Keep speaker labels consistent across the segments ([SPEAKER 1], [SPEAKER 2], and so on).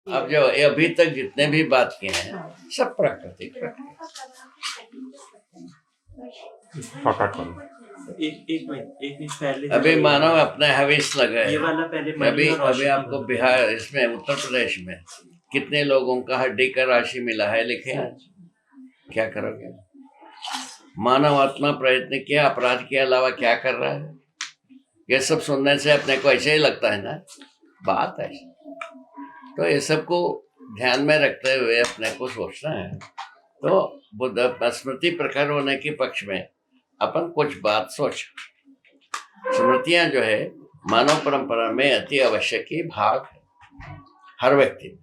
[SPEAKER 1] अब जो ये अभी तक जितने भी बात किए हैं सब प्राकृतिक
[SPEAKER 2] एक मिनट पहले
[SPEAKER 1] अभी मानो अपने हविस लगे।
[SPEAKER 2] ये वाला पहले
[SPEAKER 1] अभी अभी आपको बिहार इसमें उत्तर प्रदेश में कितने लोगों का हड्डी का राशि मिला है लिखे हैं। क्या करोगे? मानव आत्मा प्रयत्न किया, अपराध के अलावा क्या कर रहा है? ये सब सुनने से अपने को ऐसे ही लगता है ना, बात है। तो ये सब को ध्यान में रखते हुए अपने को सोचना है। तो बुद्ध स्मृति प्रखर होने के पक्ष में अपन कुछ बात सोच। स्मृतियां जो है मानव परंपरा में अति आवश्यक ही भाग है। हर व्यक्ति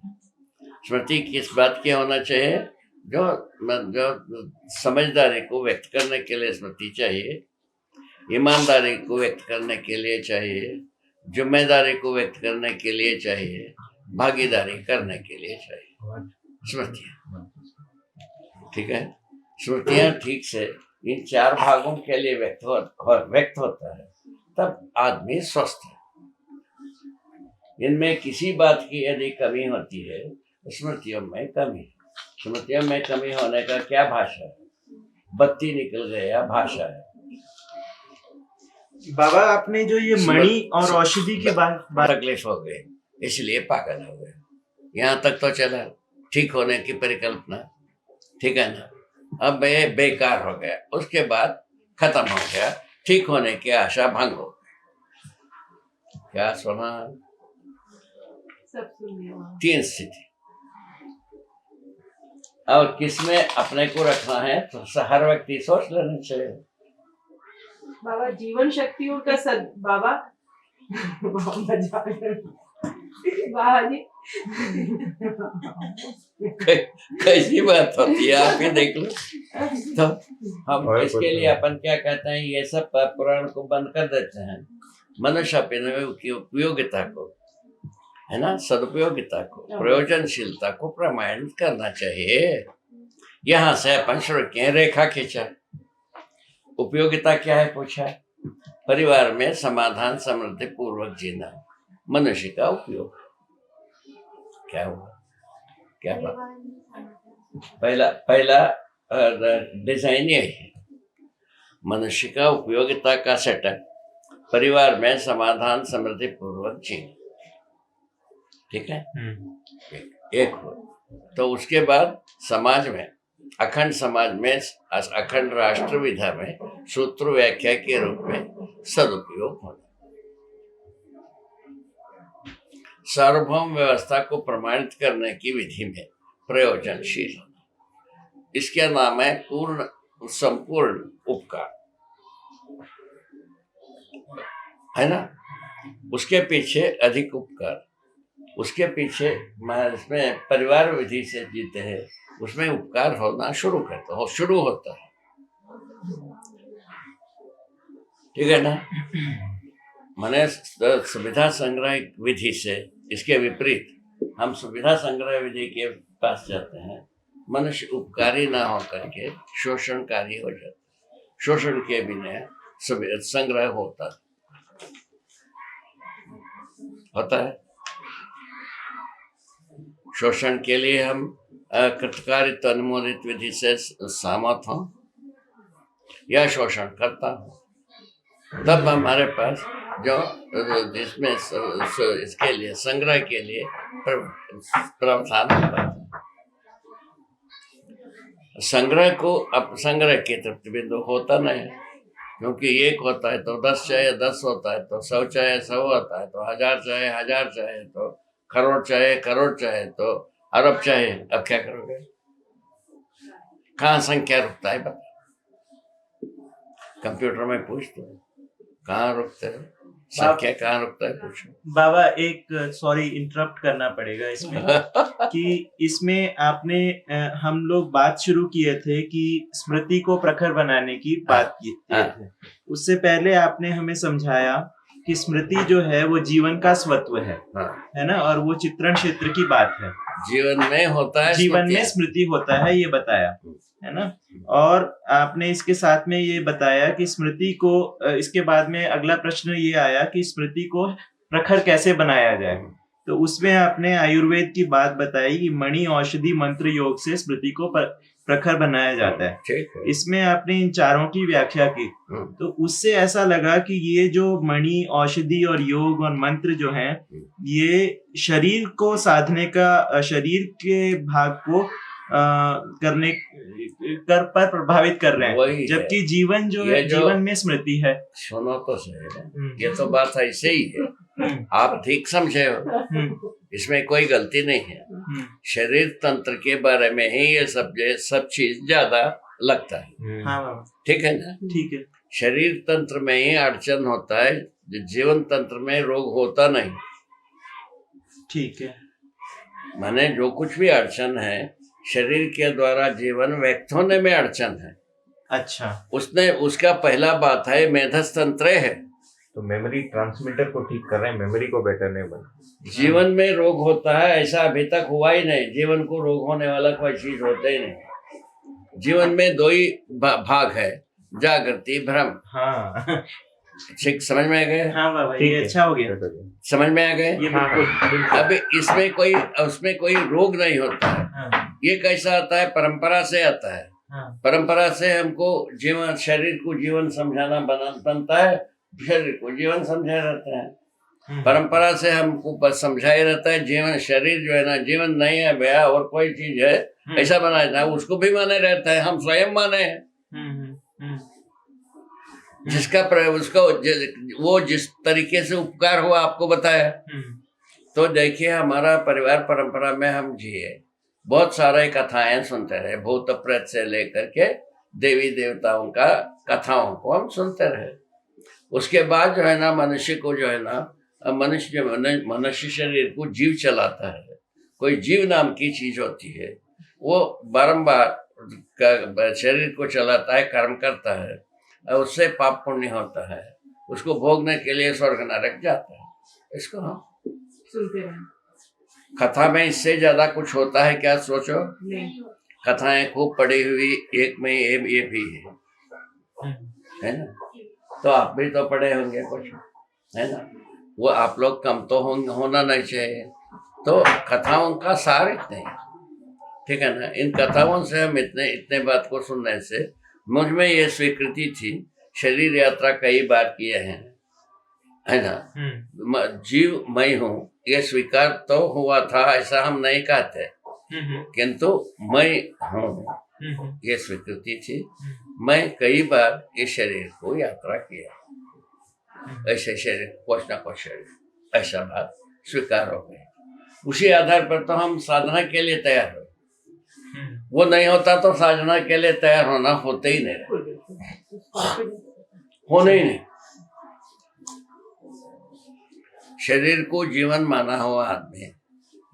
[SPEAKER 1] स्मृति किस बात की होना चाहिए? जो समझदारी को व्यक्त करने के लिए स्मृति चाहिए, ईमानदारी को व्यक्त करने के लिए चाहिए, जिम्मेदारी को व्यक्त करने के लिए चाहिए, भागीदारी करने के लिए चाहिए स्मृतियाँ। ठीक है, स्मृतियाँ ठीक से इन चार भागों के लिए व्यक्त होता है, तब आदमी स्वस्थ है। इनमें किसी बात की यदि कमी होती है, स्मृतियों में कमी। स्मृतियों में कमी होने का क्या भाषा है? बत्ती निकल गया भाषा है।
[SPEAKER 2] बाबा आपने जो ये मणि और औषधि की बात
[SPEAKER 1] तकलीफ हो गई, इसलिए पागल हो गए। यहाँ तक तो चला, ठीक होने की परिकल्पना, ठीक है ना। अब ये बेकार हो गया, उसके बाद खत्म हो गया, ठीक होने की आशा भंग हो गई। क्या सुना? तीन स्थिति। और किसमें अपने को रखना है तो हर व्यक्ति सोच लेना चाहिए।
[SPEAKER 3] बाबा जीवन शक्तियों का बाबा बाबा जी
[SPEAKER 1] कैसी बात होती है, आप ही देख लो। तो हम इसके लिए अपन क्या कहते हैं, ये सब पुराण को बंद कर देते हैं। मनुष्य अपने उपयोगिता को, है ना, सदुपयोगिता को, प्रयोजनशीलता को प्रमाणित करना चाहिए। यहाँ से अपन शुरू किए, रेखा खींचा। उपयोगिता क्या है पूछा? परिवार में समाधान समृद्धि पूर्वक जीना मनुष्य का उपयोग। क्या हुआ? क्या बात? पहला डिजाइन यही है, मनुष्य का उपयोगिता का सेटअप, परिवार में समाधान समृद्धि पूर्वक जीना। ठीक है, एक हो। तो उसके बाद समाज में, अखंड समाज में, अखंड राष्ट्र विधा में सूत्र व्याख्या के रूप में सदुपयोग होना। सार्वभौम व्यवस्था को प्रमाणित करने की विधि में प्रयोजनशील होना, इसका नाम है पूर्ण संपूर्ण उपकार, है ना। उसके पीछे अधिक उपकार, उसके पीछे इसमें परिवार विधि से जीते हैं, उसमें उपकार होना शुरू होता है। ठीक है ना। माने सुविधा संग्रह विधि से इसके विपरीत हम सुविधा संग्रह विधि के पास जाते हैं। मनुष्य उपकारी ना हो करके शोषणकारी हो जाता है। शोषण के बिना संग्रह होता है। शोषण के लिए हम कृतकारित अनुमोदित विधि से सहमत हों या शोषण करता हूं, तब हमारे पास जो जिसमें इसके लिए संग्रह के लिए प्रावधान होता है। संग्रह को अब संग्रह के तृप्ति बिंदु होता नहीं, क्योंकि एक होता है तो 10 चाहे 10 होता है, तो 100 चाहे 100 होता है, तो 1000 चाहे 1000 चाहे, तो करोड़ चाहे करोड़ चाहे, तो अरब चाहे। अब क्या करोगे? कहाँ संख्या रुकता है बता? कंप्यूटर में पूछ दो कहाँ रुकता है, संख्या कहाँ रुकता है पूछो।
[SPEAKER 2] बाबा एक सॉरी इंटरप्ट करना पड़ेगा इसमें कि इसमें आपने हम लोग बात शुरू किए थे कि स्मृति को प्रखर बनाने की बात की थे। उससे पहले आपने हमें समझाया कि स्मृति जो है वो जीवन का स्वत्व है ना, और वो चित्रण क्षेत्र की बात है।
[SPEAKER 1] जीवन में होता है,
[SPEAKER 2] जीवन में स्मृति होता है, ये बताया है ना। और आपने इसके साथ में ये बताया कि स्मृति को, इसके बाद में अगला प्रश्न ये आया कि स्मृति को प्रखर कैसे बनाया जाए। तो उसमें आपने आयुर्वेद की बात बताई कि मणि औषधि मंत्र योग से स्मृति को प्रखर बनाया जाता है।
[SPEAKER 1] ठीक है।
[SPEAKER 2] इसमें आपने इन चारों की व्याख्या की, तो उससे ऐसा लगा कि ये जो मणि औषधि और योग और मंत्र जो हैं, ये शरीर को साधने का, शरीर के भाग को करने कर पर प्रभावित कर रहे हैं, जबकि जीवन जो है, जीवन में स्मृति है।
[SPEAKER 1] सुनो तो सही, ये तो बात ऐसे ही है, आप ठीक समझे हो, इसमें कोई गलती नहीं है। शरीर तंत्र के बारे में ही ये सब चीज ज्यादा लगता है।
[SPEAKER 2] हाँ,
[SPEAKER 1] ठीक है ना?
[SPEAKER 2] ठीक है।
[SPEAKER 1] शरीर तंत्र में ही अड़चन होता है, जीवन तंत्र में रोग होता नहीं।
[SPEAKER 2] ठीक है।
[SPEAKER 1] माने जो कुछ भी अड़चन है, शरीर के द्वारा जीवन व्यक्त होने में अड़चन है।
[SPEAKER 2] अच्छा,
[SPEAKER 1] उसका पहला बात है मेधस तंत्र है,
[SPEAKER 4] तो मेमोरी ट्रांसमीटर को ठीक कर रहे हैं, मेमोरी को बेटर नहीं बना।
[SPEAKER 1] जीवन में रोग होता है ऐसा अभी तक हुआ ही नहीं। जीवन को रोग होने वाला कोई चीज होता ही नहीं। जीवन में दो ही भाग है, जागृति, भ्रम।
[SPEAKER 2] हाँ,
[SPEAKER 1] ठीक, समझ में आ गए?
[SPEAKER 2] हाँ बाबा, ये अच्छा हो गया,
[SPEAKER 1] समझ में आ गए?
[SPEAKER 2] ये बिल्कुल।
[SPEAKER 1] अब उसमें कोई रोग नहीं होता है।
[SPEAKER 2] हाँ,
[SPEAKER 1] ये कैसा आता है? परंपरा से आता है।
[SPEAKER 2] हाँ,
[SPEAKER 1] परंपरा से हमको जीवन, शरीर को जीवन समझाना बनता है, शरीर को जीवन समझाया रहता है। परंपरा से हमको बस समझाया रहता है जीवन, शरीर जो है ना जीवन नहीं है भैया, और कोई चीज है ऐसा बनाया जाता है, उसको भी माने रहता है, हम स्वयं माने हैं। जिसका उसका वो जिस तरीके से उपकार हुआ आपको बताया। तो देखिए, हमारा परिवार परंपरा में हम जिए, बहुत सारे कथाएं सुनते रहे, भूत प्रेत से लेकर के देवी देवताओं का कथाओं को हम सुनते रहे। उसके बाद जो है ना, मनुष्य को जो है ना, मनुष्य शरीर को जीव चलाता है। कोई जीव नाम की चीज होती है, वो बारंबार शरीर को चलाता है, कर्म करता है, और उससे पाप पुण्य होता है, उसको भोगने के लिए स्वर्ग नरक जाता है। इसको हम
[SPEAKER 3] सुनते रहे।
[SPEAKER 1] कथा में इससे ज्यादा कुछ होता है क्या? सोचो।
[SPEAKER 3] नहीं।
[SPEAKER 1] कथाएं खूब पड़ी हुई, एक में ये भी है ना? तो आप भी तो पढ़े होंगे कुछ, है ना? वो आप लोग कम तो होना नहीं चाहिए। तो कथाओं का सार इतने, ठीक है ना? इन कथाओं से हम इतने बात को सुनने से मुझ में ये स्वीकृति थी। शरीर यात्रा कई बार किए हैं, है ना? जीव मैं हूँ ये स्वीकार तो हुआ था, ऐसा हम नहीं कहते, किंतु मैं हूँ ये स्वीकृति थी। मैं कई बार इस शरीर को यात्रा किया, ऐसे शरीर कुछ ना कुछ शरीर, ऐसा बात स्वीकार हो गई। उसी आधार पर तो हम साधना के लिए तैयार हुए। वो नहीं होता तो साधना के लिए तैयार होना होते ही नहीं, होने ही नहीं। शरीर को जीवन माना हुआ आदमी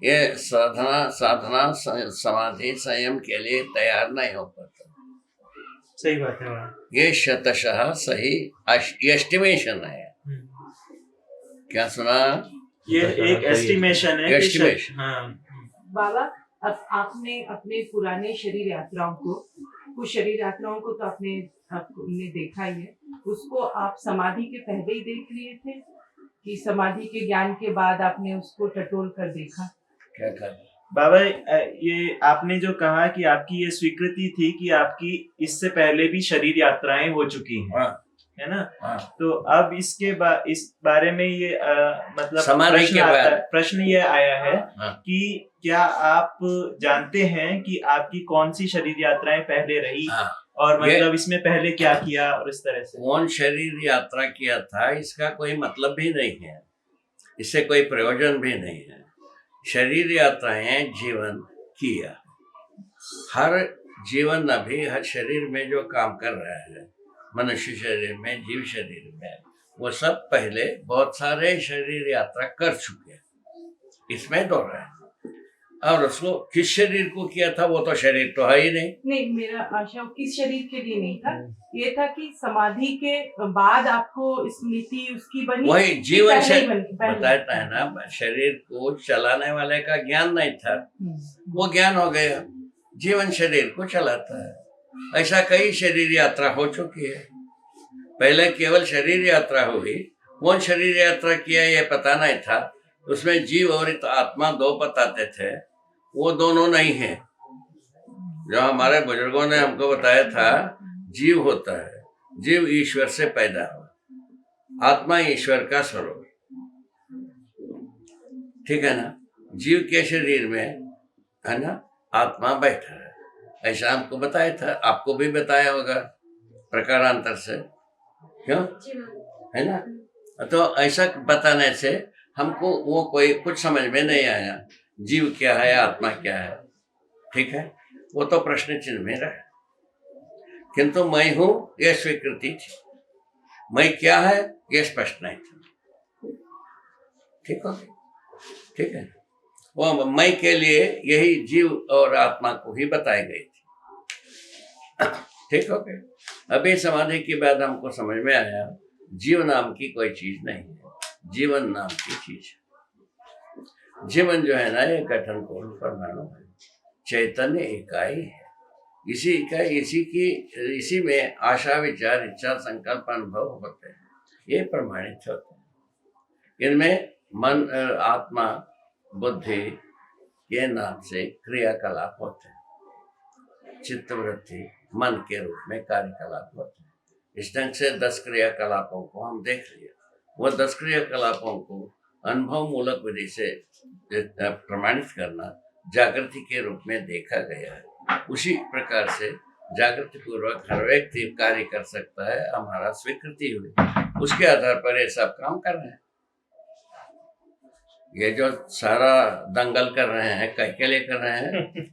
[SPEAKER 1] ये साधना समाधि संयम के लिए तैयार नहीं हो पाता।
[SPEAKER 2] सही बात है।
[SPEAKER 1] ये शतशः सही एस्टिमेशन है। क्या सुना?
[SPEAKER 2] ये एक एस्टिमेशन है।
[SPEAKER 1] एस्टिमेशन।
[SPEAKER 2] हाँ।
[SPEAKER 3] बाबा, अब आपने अपने पुराने शरीर यात्राओं को, कुछ शरीर यात्राओं को तो आपने देखा ही है, उसको आप समाधि के पहले ही देख लिए थे कि समाधि के ज्ञान के बाद आपने उसको टटोल कर देखा?
[SPEAKER 1] क्या कर
[SPEAKER 2] बाबा, ये आपने जो कहा कि आपकी ये स्वीकृति थी कि आपकी इससे पहले भी शरीर यात्राएं हो चुकी हैं, है ना? तो अब इसके इस बारे में ये मतलब प्रश्न ये आया है कि क्या आप जानते हैं कि आपकी कौन सी शरीर यात्राएं पहले रही, और मतलब इसमें पहले क्या किया, और इस तरह से
[SPEAKER 1] कौन शरीर यात्रा किया था इसका कोई मतलब भी नहीं है, इससे कोई प्रयोजन भी नहीं है। शरीर यात्राएं जीवन किया, हर जीवन अभी हर शरीर में जो काम कर रहा है, मनुष्य शरीर में, जीव शरीर में, वो सब पहले बहुत सारे शरीर यात्रा कर चुके, इसमें दो रहे। और उसको किस शरीर को किया था वो तो शरीर तो है ही नहीं।
[SPEAKER 3] मेरा आशा किस शरीर के लिए नहीं था, ये था कि समाधि के बाद आपको स्मृति उसकी बनी,
[SPEAKER 1] वही जीवन शरीर
[SPEAKER 3] बताता
[SPEAKER 1] है ना, शरीर को चलाने वाले का ज्ञान नहीं था, वो ज्ञान हो गया, जीवन शरीर को चलाता है। ऐसा कई शरीर यात्रा हो चुकी है। पहले केवल शरीर यात्रा हुई, कौन शरीर यात्रा किया ये पता नहीं था, उसमें जीव और आत्मा दो बताते थे, वो दोनों नहीं है। जो हमारे बुजुर्गों ने हमको बताया था, जीव होता है, जीव ईश्वर से पैदा हुआ, आत्मा ईश्वर का स्वरूप, ठीक है ना। जीव के शरीर में है ना आत्मा बैठा है, ऐसा हमको बताया था, आपको भी बताया होगा प्रकारांतर से, क्यों है ना। तो ऐसा बताने से हमको वो कोई कुछ समझ में नहीं आया, जीव क्या है आत्मा क्या है, ठीक है, वो तो प्रश्न चिन्ह में रहा। किंतु मैं हूं यह स्वीकृति थी, मैं क्या है यह स्पष्ट नहीं था, ठीक हो, ठीक है। वो मैं के लिए यही जीव और आत्मा को ही बताई गई थी, ठीक हो गया। अभी समाधि के बाद हमको समझ में आया जीव नाम की कोई चीज नहीं है, जीवन नाम की चीज है। जीवन जो है ना ये गठन कोल परमाणु है, चैतन्य इकाई है, इसी इकाई इसी में आशा विचार इच्छा संकल्प अनुभव होते हैं, ये प्रमाणित होते हैं। इनमें मन आत्मा बुद्धि के नाम से क्रियाकलाप होते हैं, चित्तवृत्ति मन के रूप में कार्यकलाप होते हैं। इस ढंग से 10 क्रियाकलापों को हम देख लिए। वो 10 क्रियाकलापों को अनुभव मूलक विधि से प्रमाणित करना जागृति के रूप में देखा गया है। उसी प्रकार से जागृति पूर्वक हर व्यक्ति कार्य कर सकता है, हमारा स्वीकृति हुई, उसके आधार पर ये सब काम कर रहे हैं। ये जो सारा दंगल कर रहे हैं, कह के लिए कर रहे हैं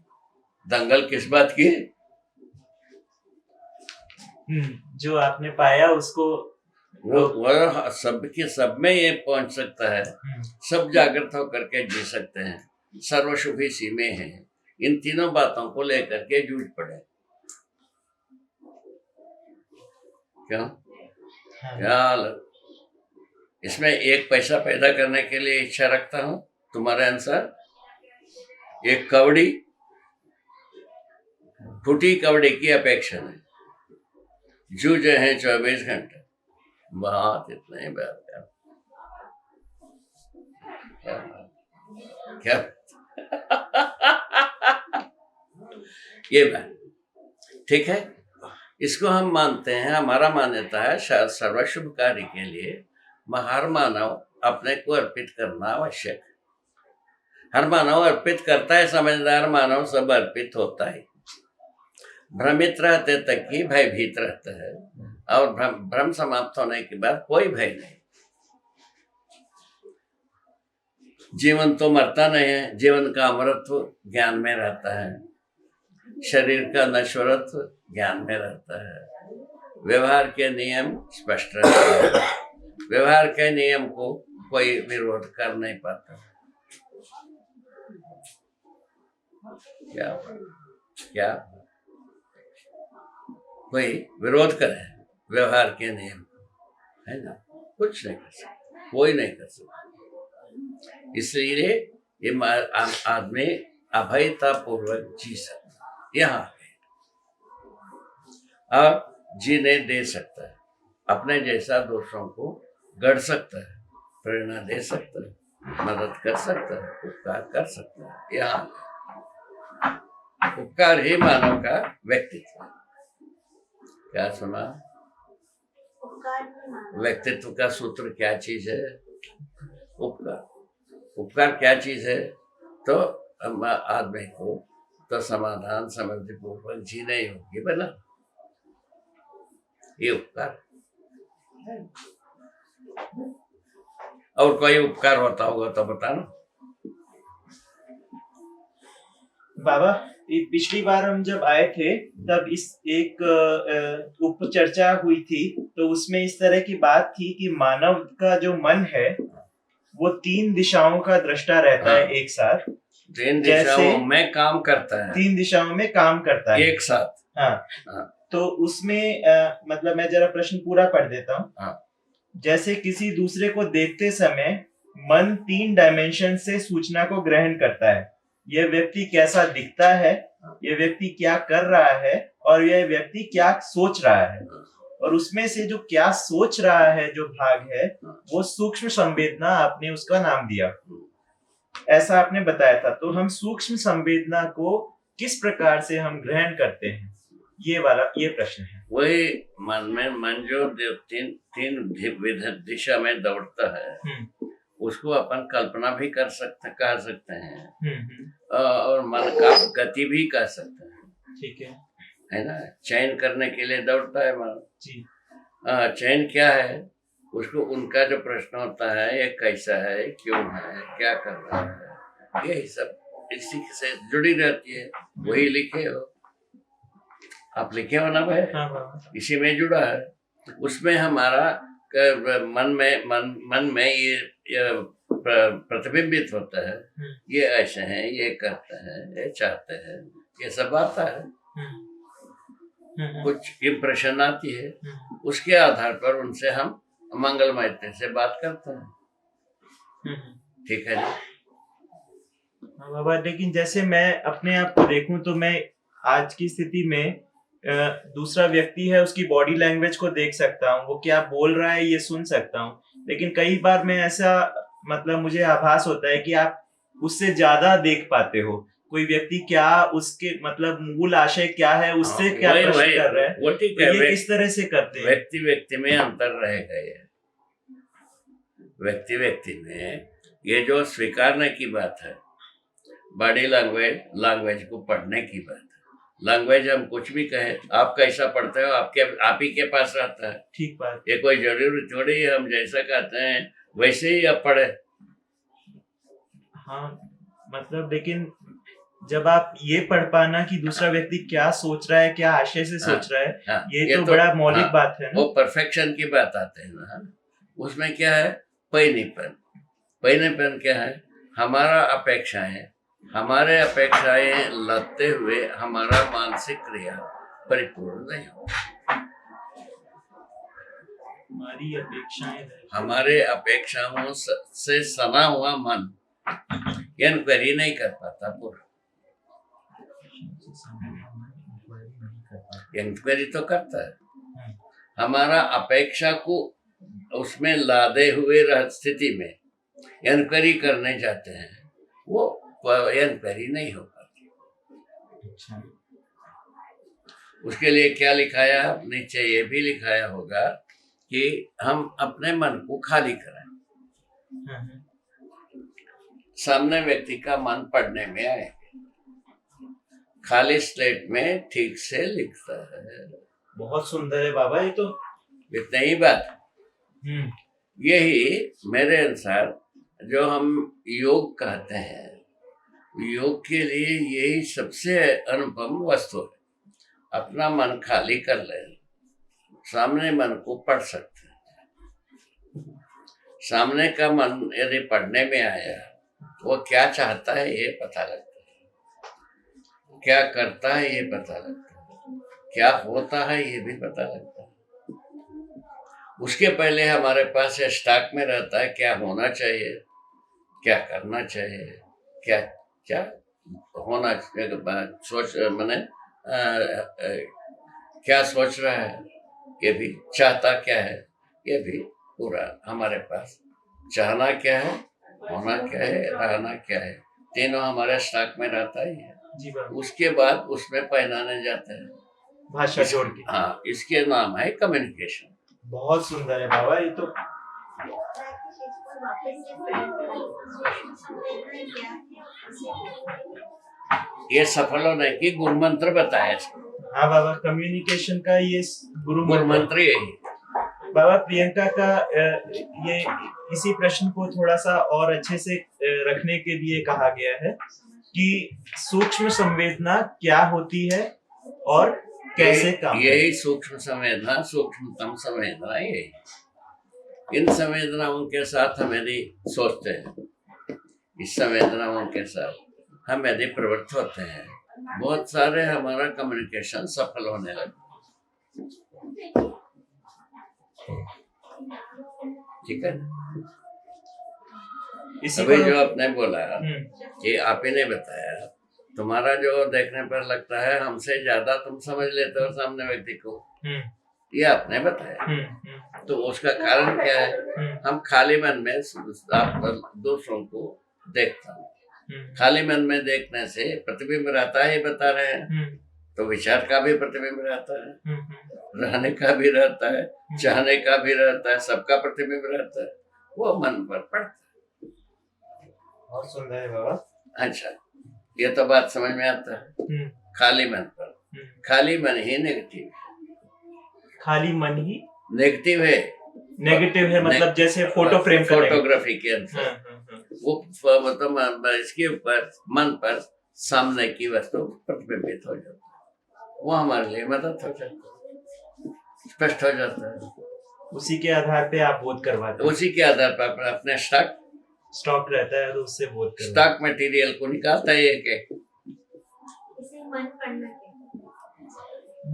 [SPEAKER 1] दंगल किस बात की?
[SPEAKER 2] जो आपने पाया उसको
[SPEAKER 1] वो सब में ये पहुंच सकता है, सब जागृत होकर के जी सकते हैं, सर्वशुभी सीमे हैं। इन तीनों बातों को लेकर के जूझ पड़े, क्यों यार इसमें एक पैसा पैदा करने के लिए इच्छा रखता हूं तुम्हारे अनुसार। एक कवड़ी फूटी कवड़ी की अपेक्षा नहीं, जूझे हैं 24 घंटे, बात इतना ही बात क्या ये बात ठीक है। इसको हम मानते हैं, हमारा मान्यता है सर्वशुभ कार्य के लिए हर मानव अपने को अर्पित करना आवश्यक है। हर मानव अर्पित करता है, समझदार मानव सब अर्पित होता है। भ्रमित रहते तक ही भयभीत रहता है, और भ्रम समाप्त होने के बाद कोई भय नहीं। जीवन तो मरता नहीं है, जीवन का अमरत्व ज्ञान में रहता है, शरीर का नश्वरत्व ज्ञान में रहता है, व्यवहार के नियम स्पष्ट रहते हैं, व्यवहार के नियम को कोई विरोध कर नहीं पाता। क्या कोई विरोध करे व्यवहार के नियम है ना, कुछ नहीं कर सकता, कोई नहीं कर सकता। इसलिए ये आदमी अभयता पूर्वक जी सकता, यहाँ और जीने दे सकता है, अपने जैसा दोषों को गढ़ सकता है, प्रेरणा दे सकता है, मदद कर सकता है, उपकार कर सकता है। यहाँ उपकार ही मानव का व्यक्तित्व। क्या सुना? व्यक्तित्व का सूत्र क्या चीज है? उपकार। उपकार क्या चीज है? तो आदमी को तो समाधान समझ पूर्वक जीना ही होगी बना, ये उपकार। और कोई उपकार होता होगा तो बताना।
[SPEAKER 2] बाबा पिछली बार हम जब आए थे तब इस एक उप चर्चा हुई थी, तो उसमें इस तरह की बात थी कि मानव का जो मन है वो 3 दिशाओं का दृष्टा रहता है एक साथ,
[SPEAKER 1] 3 दिशाओं में काम करता है,
[SPEAKER 2] 3 दिशाओं में काम करता है
[SPEAKER 1] एक साथ।
[SPEAKER 2] हाँ। तो उसमें मतलब मैं जरा प्रश्न पूरा पढ़ देता हूँ।
[SPEAKER 1] हाँ।
[SPEAKER 2] जैसे किसी दूसरे को देखते समय मन 3 डायमेंशन से सूचना को ग्रहण करता है। यह व्यक्ति कैसा दिखता है, यह व्यक्ति क्या कर रहा है, और यह व्यक्ति क्या सोच रहा है। और उसमें से जो क्या सोच रहा है जो भाग है वो सूक्ष्म संवेदना, आपने उसका नाम दिया। ऐसा आपने बताया था। तो हम सूक्ष्म संवेदना को किस प्रकार से हम ग्रहण करते हैं, ये प्रश्न है।
[SPEAKER 1] वही मन जो तीन तीन दिशा में दौड़ता है, उसको अपन कल्पना भी कह सकते हैं, और मन का गति भी कह सकते हैं।
[SPEAKER 2] ठीक
[SPEAKER 1] है ना। चयन करने के लिए दौड़ता है मन
[SPEAKER 2] जी।
[SPEAKER 1] चयन क्या है, उसको उनका जो प्रश्न होता है, ये कैसा है, क्यों है, क्या कर रहा है, ये सब इसी से जुड़ी रहती है। वही लिखे हो आप, लिखे हो ना भाई।
[SPEAKER 2] हाँ।
[SPEAKER 1] इसी में जुड़ा है। उसमें हमारा मन में ये प्रतिबिंबित होता है, ये ऐसे हैं, ये करते हैं, ये चाहते हैं, ये सब आता है। कुछ इम्प्रेशन आती है, उसके आधार पर उनसे हम मंगलमयते से बात करते हैं। ठीक है जी।
[SPEAKER 2] हाँ बाबा, लेकिन जैसे मैं अपने आप को देखूं तो मैं आज की स्थिति में दूसरा व्यक्ति है, उसकी बॉडी लैंग्वेज को देख सकता हूँ, वो क्या बोल रहा है ये सुन सकता हूँ। लेकिन कई बार मैं ऐसा मतलब मुझे आभास होता है कि आप उससे ज्यादा देख पाते हो, कोई व्यक्ति क्या उसके मतलब मूल आशय क्या है, उससे क्या प्रश्न कर रहा है, तो ये किस तरह से करते हैं।
[SPEAKER 1] व्यक्ति में अंतर रहेगा। ये व्यक्ति में ये जो स्वीकारने की बात है, बॉडी लैंग्वेज को पढ़ने की बात है। लैंग्वेज हम कुछ भी कहें, आप कैसा पढ़ते हो आप ही के पास रहता है।
[SPEAKER 2] ठीक बात।
[SPEAKER 1] ये कोई जरूरी थोड़ी है हम जैसा कहते हैं वैसे ही आप पढ़े।
[SPEAKER 2] हाँ मतलब, लेकिन जब आप ये पढ़ पाना कि दूसरा व्यक्ति क्या सोच रहा है, क्या आशय से सोच रहा है, ये तो बड़ा मौलिक बात है ना। वो
[SPEAKER 1] परफेक्शन की बात आते हैं ना। उसमें क्या है, पैनीपन क्या है, हमारे अपेक्षाएं लगते हुए हमारा मानसिक क्रिया परिपूर्ण नहीं हो। हमारे अपेक्षाओं से सना हुआ मन इंक्वायरी नहीं कर पाता पूरा। इंक्वायरी तो करता है, हमारा अपेक्षा को उसमें लादे हुए स्थिति में इंक्वायरी करने जाते हैं, वो इंक्वायरी नहीं हो पाती। उसके लिए क्या लिखाया, नीचे ये भी लिखाया होगा कि हम अपने मन को खाली कराएं। सामने व्यक्ति का मन पढ़ने में आए, खाली स्लेट में ठीक से लिखता है।
[SPEAKER 2] बहुत सुंदर है बाबा, ये तो
[SPEAKER 1] इतना ही बात। यही मेरे अनुसार जो हम योग कहते हैं, योग के लिए यही सबसे अनुपम वस्तु है। अपना मन खाली कर ले, सामने मन को पढ़ सकते हैं। सामने का मन यदि पढ़ने में आया, वो क्या चाहता है ये पता लगता है, क्या करता है ये पता लगता है, क्या होता है ये भी पता लगता है। उसके पहले हमारे पास स्टॉक में रहता है क्या होना चाहिए, क्या करना चाहिए, क्या होना क्या सोच रहा है, ये भी चाहता क्या है, ये भी पूरा हमारे पास। चाहना क्या है, होना क्या है, रहना क्या है, तीनों हमारे स्टॉक में रहता ही है। उसके बाद उसमें पहनाने जाते हैं
[SPEAKER 2] भाषा जोड़ के।
[SPEAKER 1] हाँ, इसके नाम है कम्युनिकेशन।
[SPEAKER 2] बहुत सुंदर है बाबा, ये तो
[SPEAKER 1] ये सफल होने की गुरु मंत्र बताया।
[SPEAKER 2] हाँ बाबा, कम्युनिकेशन का ये गुरु मंत्र
[SPEAKER 1] यही।
[SPEAKER 2] बाबा, प्रियंका का ये इसी प्रश्न को थोड़ा सा और अच्छे से रखने के लिए कहा गया है कि सूक्ष्म संवेदना क्या होती है और कैसे काम।
[SPEAKER 1] यही सूक्ष्म संवेदना, सूक्ष्मतम संवेदना यही। इन संवेदनाओं के साथ हम यदि सोचते हैं, इस संवेदनाओं के साथ हम यदि प्रवृत्त होते हैं, बहुत सारे हमारा कम्युनिकेशन सफल होने लगता। ठीक है। अभी जो आपने बोला कि आप ही ने बताया, तुम्हारा जो देखने पर लगता है हमसे ज्यादा तुम समझ लेते हो सामने व्यक्ति को, ये आपने बताया। तो उसका कारण क्या है, हम खाली मन में दूसरों को देखता हूँ। खाली मन में देखने से प्रतिबिंब रहता है, बता रहे हैं, तो विचार का भी प्रतिबिंब रहता है, रहने का भी रहता है, चाहने का भी रहता है, सबका प्रतिबिंब रहता है, वो मन पर पड़ता है।
[SPEAKER 2] बहुत सुंदर है बाबा।
[SPEAKER 1] अच्छा, ये तो बात समझ में आता है। खाली मन पर, खाली मन ही नेगेटिव,
[SPEAKER 2] खाली मन ही
[SPEAKER 1] नेगेटिव है,
[SPEAKER 2] नेगेटिव है, मतलब जैसे फोटो फ्रेम का
[SPEAKER 1] फोटोग्राफी के अंदर वो मतलब इसके ऊपर मन पर सामने की वस्तु प्रतिबिंबित हो जाती है, वो हमारे लिए मदद हो जाती है, स्पष्ट हो जाता है।
[SPEAKER 2] उसी के आधार पे आप बोध करवाते हैं।
[SPEAKER 1] उसी के आधार पर अपने
[SPEAKER 2] स्टॉक रहता है तो उससे बोध करवाते हैं।
[SPEAKER 1] स्टॉक मटेरियल को निकालता है एक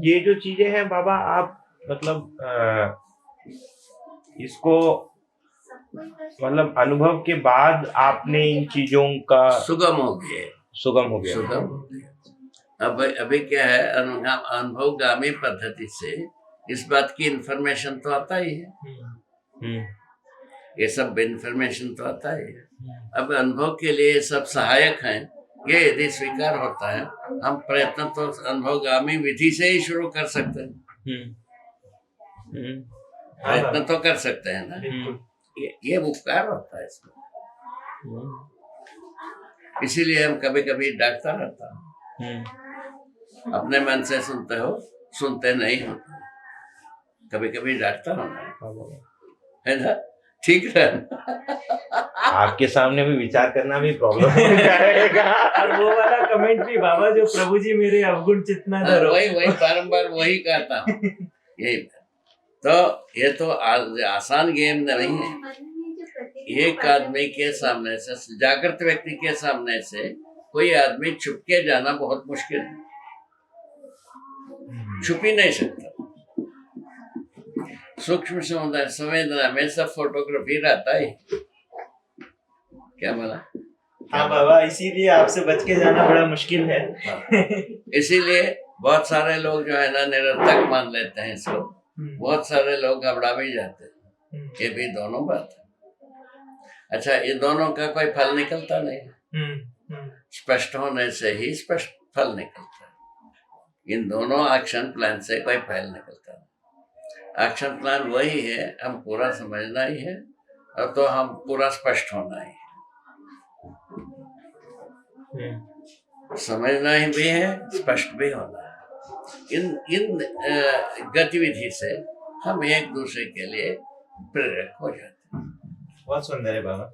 [SPEAKER 4] ये जो चीजें हैं बाबा, आप मतलब इसको मतलब अनुभव के बाद आपने इन चीजों का
[SPEAKER 1] सुगम हो गया,
[SPEAKER 4] सुगम हो गया।
[SPEAKER 1] सुगम हो गया। अब अभी क्या है, अनुभवगामी पद्धति से इस बात की इंफॉर्मेशन तो आता ही है, ये सब इंफॉर्मेशन तो आता ही है। अब अनुभव के लिए सब सहायक हैं, ये यदि स्वीकार होता है, हम प्रयत्न तो अनुभवगामी विधि से ही शुरू कर सकते हैं, प्रयत्न तो कर सकते हैं ना, ये उपकार होता है इसमें। इसीलिए हम कभी कभी डांटता रहता हूँ, अपने मन से सुनते हो, सुनते नहीं हो, कभी कभी डांटता हूँ, है ना, ठीक है।
[SPEAKER 4] आपके सामने भी विचार करना भी प्रॉब्लम रहेगा।
[SPEAKER 2] और वो वाला कमेंट भी बाबा, जो प्रभु जी मेरे अवगुण चितना धरो,
[SPEAKER 1] वही बारंबार वही कहता हूँ, यही। तो ये तो आसान गेम नहीं है। एक आदमी के सामने से, जागृत व्यक्ति के सामने से कोई आदमी छुप के जाना बहुत मुश्किल है, छुप ही नहीं सकता। सूक्ष्म संवेदना में सब फोटोग्राफी रहता है, क्या बोला?
[SPEAKER 2] हाँ बाबा, इसीलिए आपसे बच के जाना बड़ा मुश्किल है।
[SPEAKER 1] इसीलिए बहुत सारे लोग जो है ना निरर्थक मान लेते हैं इसको, बहुत सारे लोग घबरा भी जाते हैं, ये भी दोनों बात है। अच्छा, ये दोनों का कोई फल निकलता नहीं, स्पष्ट होने से ही स्पष्ट फल निकलता है। इन दोनों एक्शन प्लान से कोई फल निकलता नहीं। एक्शन प्लान वही है, हम पूरा समझना ही है, और तो हम पूरा स्पष्ट होना ही है, समझना ही भी है, स्पष्ट भी होना है। इन गतिविधि से हम एक दूसरे के लिए प्रेरक हो जाते हैं।
[SPEAKER 2] बहुत सुंदर है बाबा।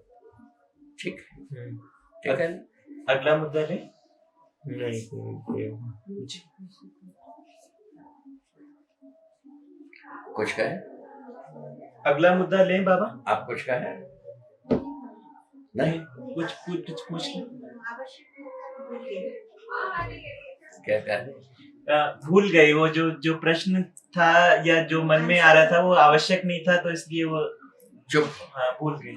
[SPEAKER 1] ठीक ठीक है।
[SPEAKER 2] अगला मुद्दा ले।
[SPEAKER 1] कुछ कहे?
[SPEAKER 2] अगला मुद्दा ले बाबा।
[SPEAKER 1] आप कुछ कहे? नहीं,
[SPEAKER 2] कुछ पूछ
[SPEAKER 1] क्या कहे?
[SPEAKER 2] भूल गए, वो जो प्रश्न था या जो मन में आ रहा था वो आवश्यक नहीं था, तो इसलिए वो
[SPEAKER 1] चुप।
[SPEAKER 2] हाँ, भूल गए।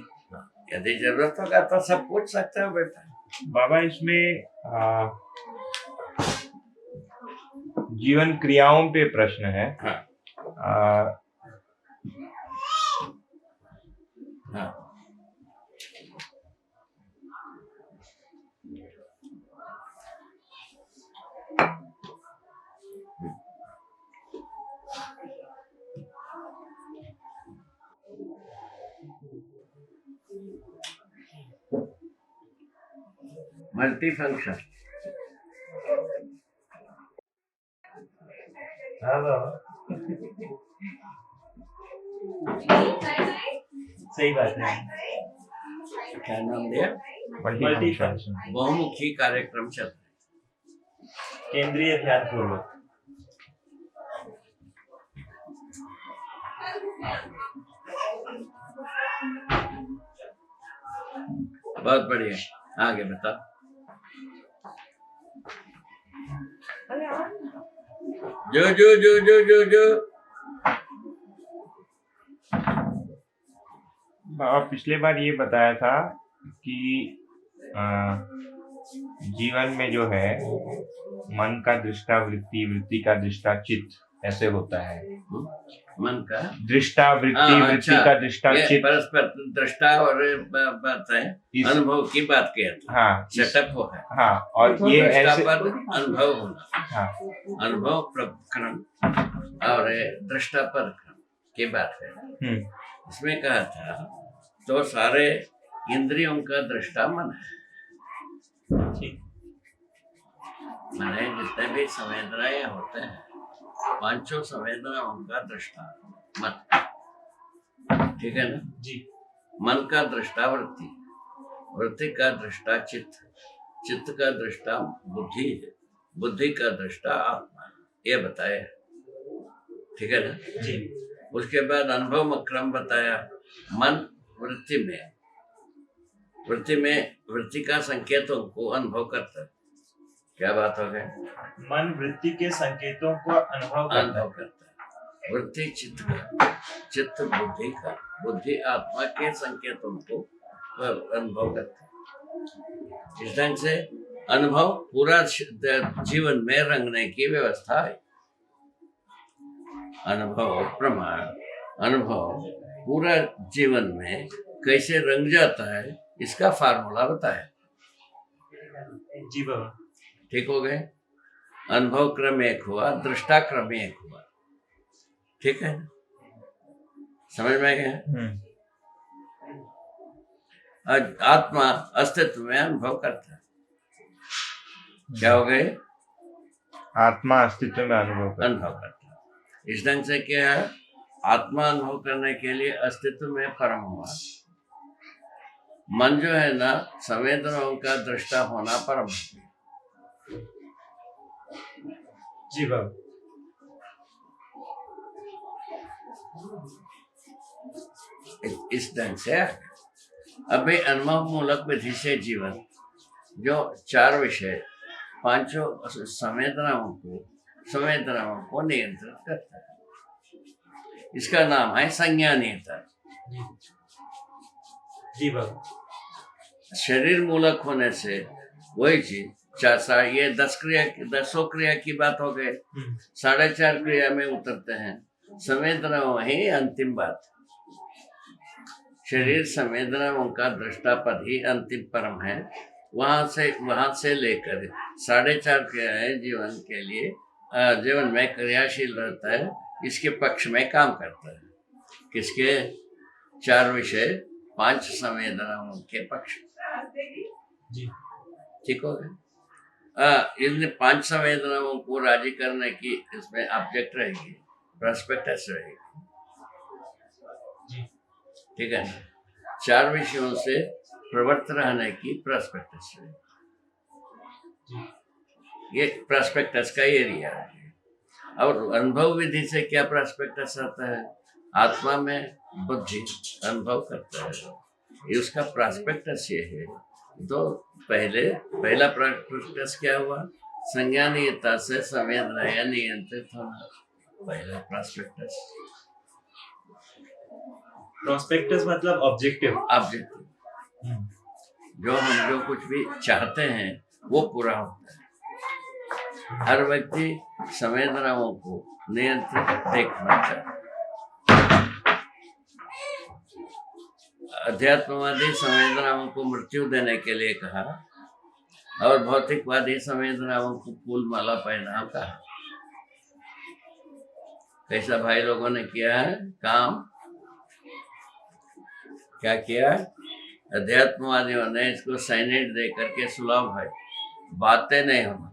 [SPEAKER 1] यदि जरूरत होगा तो सब पूछ सकते हो बेटा।
[SPEAKER 4] बाबा, इसमें जीवन क्रियाओं पे प्रश्न है।
[SPEAKER 1] हाँ। हाँ। Multi function.
[SPEAKER 2] हाँ बाबा, सही बात है।
[SPEAKER 1] क्या नाम दिया?
[SPEAKER 2] Multi function.
[SPEAKER 1] बहुमुखी कार्यक्रम चल रहा है।
[SPEAKER 2] केंद्रीय ध्यान पूर्वक।
[SPEAKER 1] बहुत बढ़िया, आगे बता। जो जो जो जो जो जो
[SPEAKER 4] पिछले बार ये बताया था कि जीवन में जो है मन का दृष्टा वृत्ति, वृत्ति का दृष्टा चित्त, ऐसे होता है।
[SPEAKER 1] मन का
[SPEAKER 4] दृष्टा वृत्ति,
[SPEAKER 1] हाँ,
[SPEAKER 4] वृत्ति
[SPEAKER 1] अच्छा,
[SPEAKER 4] का दृष्टा
[SPEAKER 1] ये
[SPEAKER 4] चित्त।
[SPEAKER 1] परस्पर दृष्टा और बात है, अनुभव की बात किया था।
[SPEAKER 4] हाँ
[SPEAKER 1] सेटअप वो है।
[SPEAKER 4] हाँ, और ये
[SPEAKER 1] दृष्टा
[SPEAKER 4] ऐसे
[SPEAKER 1] पर अनुभव होना,
[SPEAKER 4] हाँ
[SPEAKER 1] अनुभव प्रकरण और दृष्टा पर की बात है। इसमें कहा था तो सारे इंद्रियों का दृष्टा मन है। माने जितने भी संवेदनाएं होते हैं, पांचों संवेदनाओं का दृष्टा मन, ठीक है ना
[SPEAKER 2] जी।
[SPEAKER 1] मन का दृष्टा वृत्ति, वृत्ति का दृष्टा चित्त, चित्त का दृष्टा बुद्धि है, बुद्धि का दृष्टा आत्मा, ये बताया, ठीक है ना
[SPEAKER 2] जी।
[SPEAKER 1] उसके बाद अनुभव क्रम बताया। मन वृत्ति में, वृत्ति का संकेतों को अनुभव करता है। क्या बात हो गई?
[SPEAKER 2] मन वृत्ति के संकेतों को अनुभव करता है।
[SPEAKER 1] वृत्ति चित्त का, चित्त बुद्धि का, बुद्धि आत्मा के संकेतों को अनुभव करता है। इस ढंग से अनुभव पूरा जीवन में रंगने की व्यवस्था है। अनुभव प्रमाण, अनुभव पूरा जीवन में कैसे रंग जाता है, इसका फार्मूला बताया।
[SPEAKER 2] जी बाबा।
[SPEAKER 1] ठीक हो गए? अनुभव क्रम एक हुआ, दृष्टा क्रम एक हुआ, ठीक है? समझ में गया? आत्मा अस्तित्व में अनुभव करता है। क्या हो गए?
[SPEAKER 4] आत्मा अस्तित्व में अनुभव
[SPEAKER 1] करता है। इस ढंग से क्या है? आत्मा अनुभव करने के लिए अस्तित्व में परम हुआ। मन जो है ना, संवेदनाओं का दृष्टा होना परम।
[SPEAKER 2] जी बाबा।
[SPEAKER 1] इस ढंग से अभी अनुभव मूलक विधि से जीवन जो चार विषय, पांचों संवेदनाओं को नियंत्रित करता है। इसका नाम है संज्ञानीयता।
[SPEAKER 2] जी बाबा।
[SPEAKER 1] शरीर मूलक होने से वही चीज ये 10 क्रिया की बात हो गई, 4.5 क्रिया में उतरते हैं। संवेदनाओं ही अंतिम बात। शरीर संवेदनाओं का दृष्टापद ही अंतिम परम है। वहां से लेकर 4.5 क्रियाएं जीवन के लिए जीवन में क्रियाशील रहता है, इसके पक्ष में काम करता है। किसके? 4 विषय 5 संवेदनाओं के पक्ष।
[SPEAKER 2] जी।
[SPEAKER 1] ठीक हो गया? इन 5 संवेदनाओं को राजी करने की इसमें ऑब्जेक्ट रहेगी, प्रोस्पेक्टस रहेगी, ठीक है? 4 विषयों से प्रवृत्त रहने की प्रोस्पेक्टस रहेगी। ये प्रोस्पेक्टस का एरिया है। और अनुभव विधि से क्या प्रोस्पेक्टस आता है? आत्मा में बुद्धि अनुभव करता है, ये उसका प्रोस्पेक्टस ये है। तो पहला प्रोस्पेक्टस क्या हुआ? संज्ञानीयता से संवेदनाएं नियंत्रित होना, पहला प्रोस्पेक्टस।
[SPEAKER 2] प्रोस्पेक्टस मतलब ऑब्जेक्टिव।
[SPEAKER 1] जो कुछ भी चाहते हैं वो पूरा होता है। हर व्यक्ति संवेदनाओं को नियंत्रित देखना चाहता है। अध्यात्मवादी संवेदनाओं को मृत्यु देने के लिए कहा और भौतिकवादी संवेदनाओं को फूल माला पहना कहा। कैसा भाई लोगों ने किया है काम? क्या किया? अध्यात्मवादियों ने इसको साइनेट दे करके सुलभ है, बातें नहीं होना,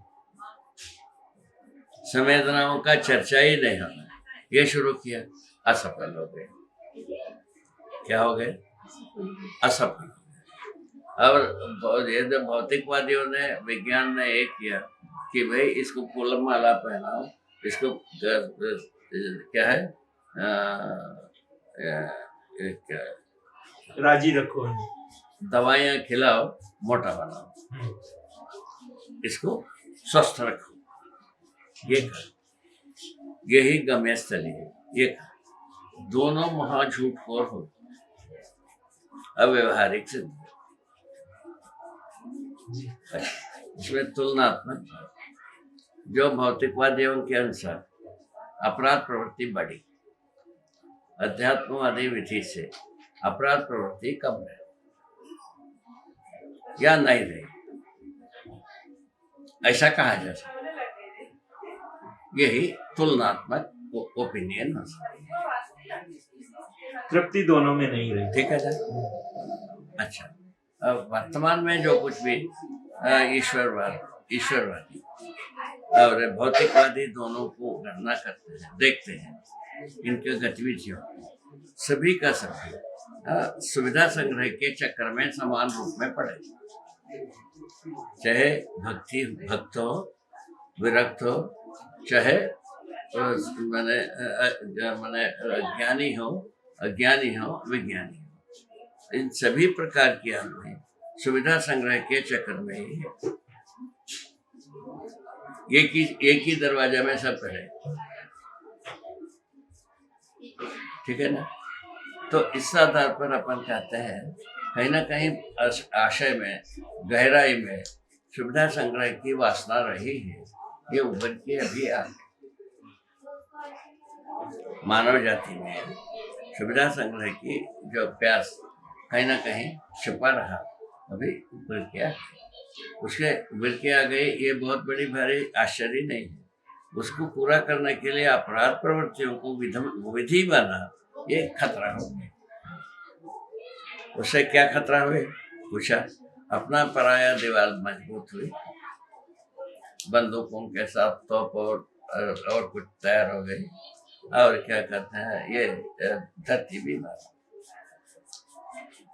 [SPEAKER 1] संवेदनाओं का चर्चा ही नहीं होना, ये शुरू किया। असफल हो गए। क्या हो गए? असफल। और ये जो भौतिकवादियों ने, विज्ञान ने एक किया कि भाई इसको फूल माला पहनाओ, इसको क्या है क्या
[SPEAKER 2] राजी रखो,
[SPEAKER 1] दवाइयाँ खिलाओ, मोटा बनाओ, इसको स्वस्थ रखो, ये कर, यही गम्य स्थली है। ये कर, दोनों महा झूठखोर हो, अव्यवहारिक सिद्ध। इसमें तुलनात्मक जो भौतिकवादियों के अनुसार अपराध प्रवृत्ति बढ़ी, अध्यात्मवादी विधि से अपराध प्रवृत्ति कम रही या नहीं रही, ऐसा कहा जा सकता। यही तुलनात्मक ओपिनियन हो सकती है।
[SPEAKER 2] तृप्ति दोनों में नहीं रही।
[SPEAKER 1] ठीक है ना। अच्छा, अब वर्तमान में जो कुछ भी ईश्वरवादी और भौतिकवादी दोनों को गणना करते हैं, देखते हैं इनके गतिविधियों, सभी का सभी सुविधा संग्रह के चक्कर में समान रूप में पड़े, चाहे भक्त हो, विरक्त हो, चाहे माने ज्ञानी हो, अज्ञानी हो, विज्ञानी हो, इन सभी प्रकार के आदमी सुविधा संग्रह के चक्कर में ही है। एक ही दरवाजा में सब रहे, ठीक है ना। तो इस आधार पर अपन कहते हैं कहीं ना कहीं आशय में, गहराई में सुविधा संग्रह की वासना रही है, ये उभर के अभी आ गई। मानव जाति में सुविधा संग्रह की जो प्यास कहीं ना कहीं छिपा रहा, अभी उभर के आ गई। उसके उभर के आ गई, ये बहुत बड़ी भारी आश्चर्य नहीं है। उसको पूरा करने के लिए अपराध प्रवृत्तियों को विधि बना, ये खतरा हो गया। उससे क्या खतरा हुए पूछा, अपना पराया दीवार मजबूत हुई, बंदूकों के साथ तोप और कुछ तैयार हो गई, और क्या कहते हैं ये धरती भी मारा,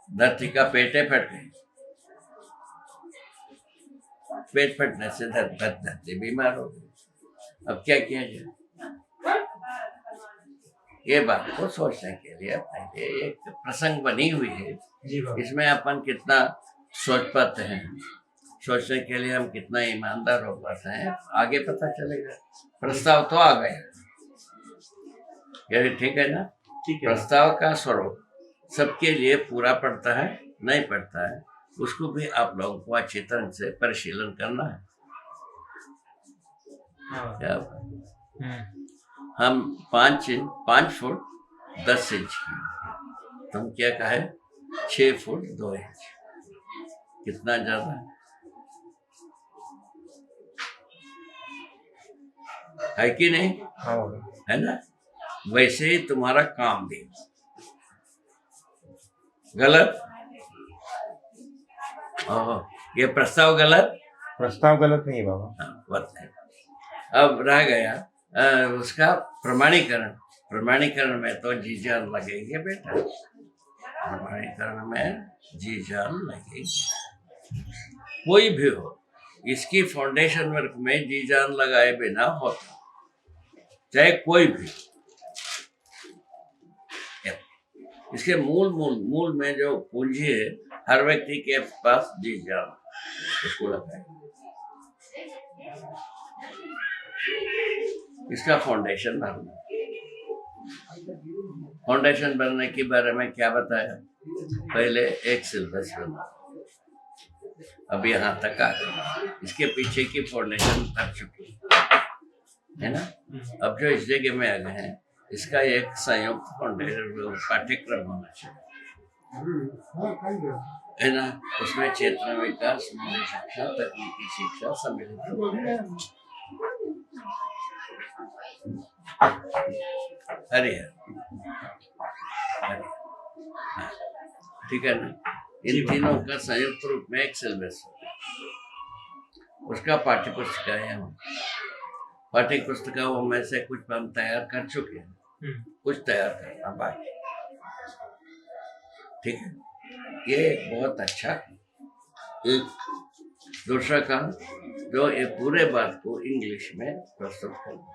[SPEAKER 1] धरती का पेटे फट गई, पेट फटने से धरती बीमार हो गई। अब क्या किया जाए, ये बात को सोचने के लिए अपने लिए एक प्रसंग बनी हुई है। इसमें अपन कितना सोच पाते हैं, सोचने के लिए हम कितना ईमानदार हो पाते हैं, आगे पता चलेगा। प्रस्ताव तो आ गया, ये ठीक है ना।
[SPEAKER 2] ठीक है।
[SPEAKER 1] प्रस्ताव का स्वरूप सबके लिए पूरा पड़ता है, नहीं पड़ता है, उसको भी आप लोगों को अच्छी तरह से परिशीलन करना है। क्या हम 5 फुट 10 इंच की, तुम क्या कहे 6 फुट 2 इंच, कितना ज्यादा है कि नहीं? है ना। वैसे ही तुम्हारा काम भी गलत। ये प्रस्ताव गलत
[SPEAKER 4] नहीं है बाबा।
[SPEAKER 1] अब रह गया उसका प्रमाणीकरण में तो जी जान लगेंगे बेटा, प्रमाणीकरण में जी जान लगेगी। कोई भी हो, इसकी फाउंडेशन वर्क में जी जान लगाए बिना होता, चाहे कोई भी। इसके मूल में जो पूंजी है, हर व्यक्ति के पास जी जान उसको लगाए। इसका फाउंडेशन भरना, फाउंडेशन भरने के बारे में क्या बताया, पहले एक सिलेबस बना, अब यहाँ तक आ गए, इसके पीछे की फाउंडेशन भर चुकी है ना। अब जो इस जगह में आ गए हैं, इसका एक संयुक्त फाउंडेशन पाठ्यक्रम होना चाहिए, है ना। उसमें क्षेत्र विकास, मूल्य शिक्षा, तकनीकी शिक्षा सम्मिलित होती है। अरे ठीक है ना। इन तीनों का संयुक्त रूप में एक सिलेबस होता है, उसका पाठ्य पुस्तिकाएं हों। पाठ्य पुस्तिकाओं में से कुछ हम तैयार कर चुके हैं, कुछ तैयार करना बाकी, ठीक है। ये बहुत अच्छा। एक दूसरा काम जो ये पूरे बात को इंग्लिश में प्रस्तुत करना,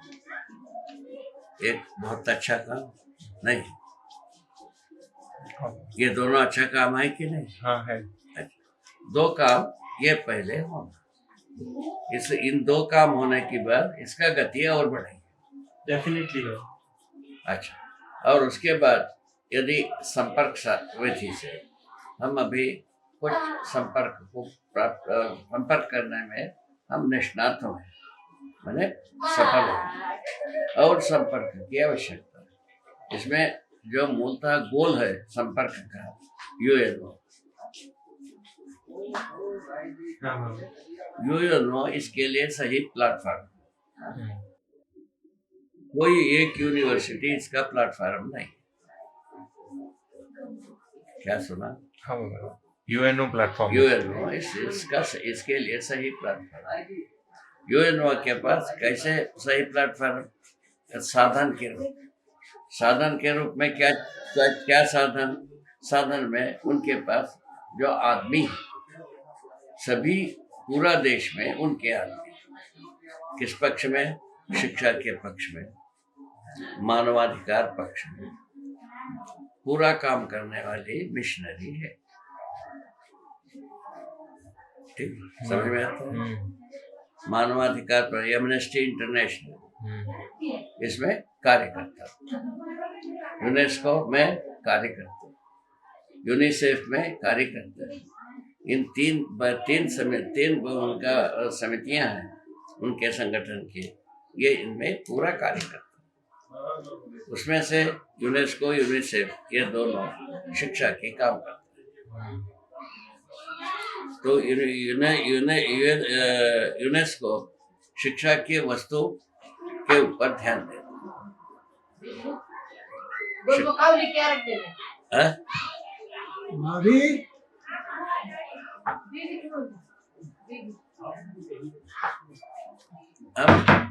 [SPEAKER 1] एक बहुत अच्छा काम नहीं। ये दोनों अच्छा काम है कि नहीं?
[SPEAKER 4] हाँ है।
[SPEAKER 1] दो काम ये पहले होना, इन दो काम होने के बाद इसका गति और बढ़ेगी
[SPEAKER 2] डेफिनेटली।
[SPEAKER 1] अच्छा, और उसके बाद यदि संपर्क विधि से हम अभी कुछ संपर्क करने में हम निष्णात हैं, मैंने सफल हो और संपर्क की आवश्यकता है। इसमें जो मूलतः गोल है संपर्क का, यूएनओ, यूएनओ इसके लिए सही प्लेटफॉर्म। कोई एक यूनिवर्सिटी इसका प्लेटफॉर्म नहीं। क्या सुना?
[SPEAKER 4] UNO platform.
[SPEAKER 1] यूएनओ इसके लिए सही प्लेटफॉर्म। यूएनओ के पास कैसे सही प्लेटफॉर्म? साधन के रूप में क्या क्या साधन में उनके पास जो आदमी, सभी पूरा देश में उनके आदमी, किस पक्ष में? शिक्षा के पक्ष में, मानवाधिकार पक्ष में पूरा काम करने वाली मिशनरी है। ठीक, समझ में आता है? मानवाधिकार पर एमनेस्टी इंटरनेशनल इसमें कार्य करता है, यूनेस्को में कार्य करता है, यूनिसेफ में कार्य करता है। इन तीन उनका समितियां हैं उनके संगठन की, ये इनमें पूरा कार्य करता है। उसमें से यूनेस्को, यूनिसेफ ये दोनों शिक्षा के काम करते हैं। तो यूनेस्को शिक्षा की वस्तु के ऊपर ध्यान देता है।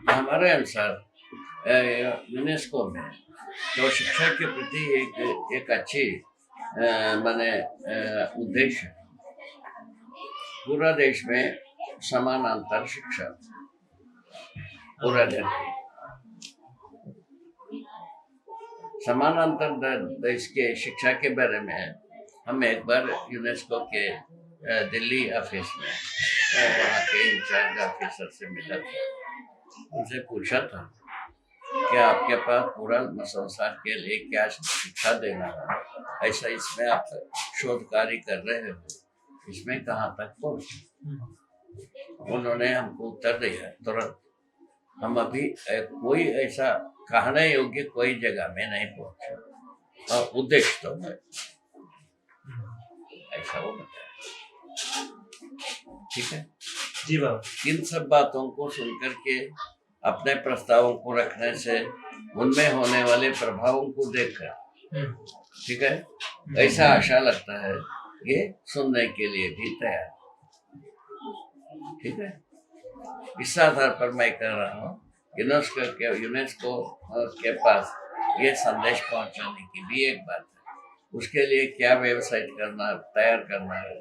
[SPEAKER 1] हमारे अनुसार यूनेस्को में तो शिक्षा के प्रति एक अच्छी माने उद्देश्य है। पूरा देश में समानांतर शिक्षा, पूरा देश समानांतर देश के शिक्षा के बारे में हम एक बार यूनेस्को के दिल्ली ऑफिस में वहाँ के इंचार्ज ऑफिसर से मिला था। उनसे पूछा था कि आपके पास पूरा संसार के लिए क्या शिक्षा देना है, ऐसा इसमें आप शोध कार्य कर रहे हो, इसमें कहाँ तक पहुँचे? उन्होंने हमको उत्तर दिया तुरंत, हम अभी कोई ऐसा कहने योग्य कोई जगह में नहीं पहुँचे और उद्देश्य तो है, ऐसा वो बताया। ठीक है
[SPEAKER 2] जी बाबा।
[SPEAKER 1] इन सब बातों को सुनकर के अपने प्रस्तावों को रखने से उनमें होने वाले प्रभावों को देखकर, ठीक है, ऐसा आशा लगता है ये सुनने के लिए भी तैयार। ठीक है, इस आधार पर मैं कह रहा हूँ यूनेस्को के पास ये संदेश पहुंचाने की भी एक बात है। उसके लिए क्या वेबसाइट तैयार करना है,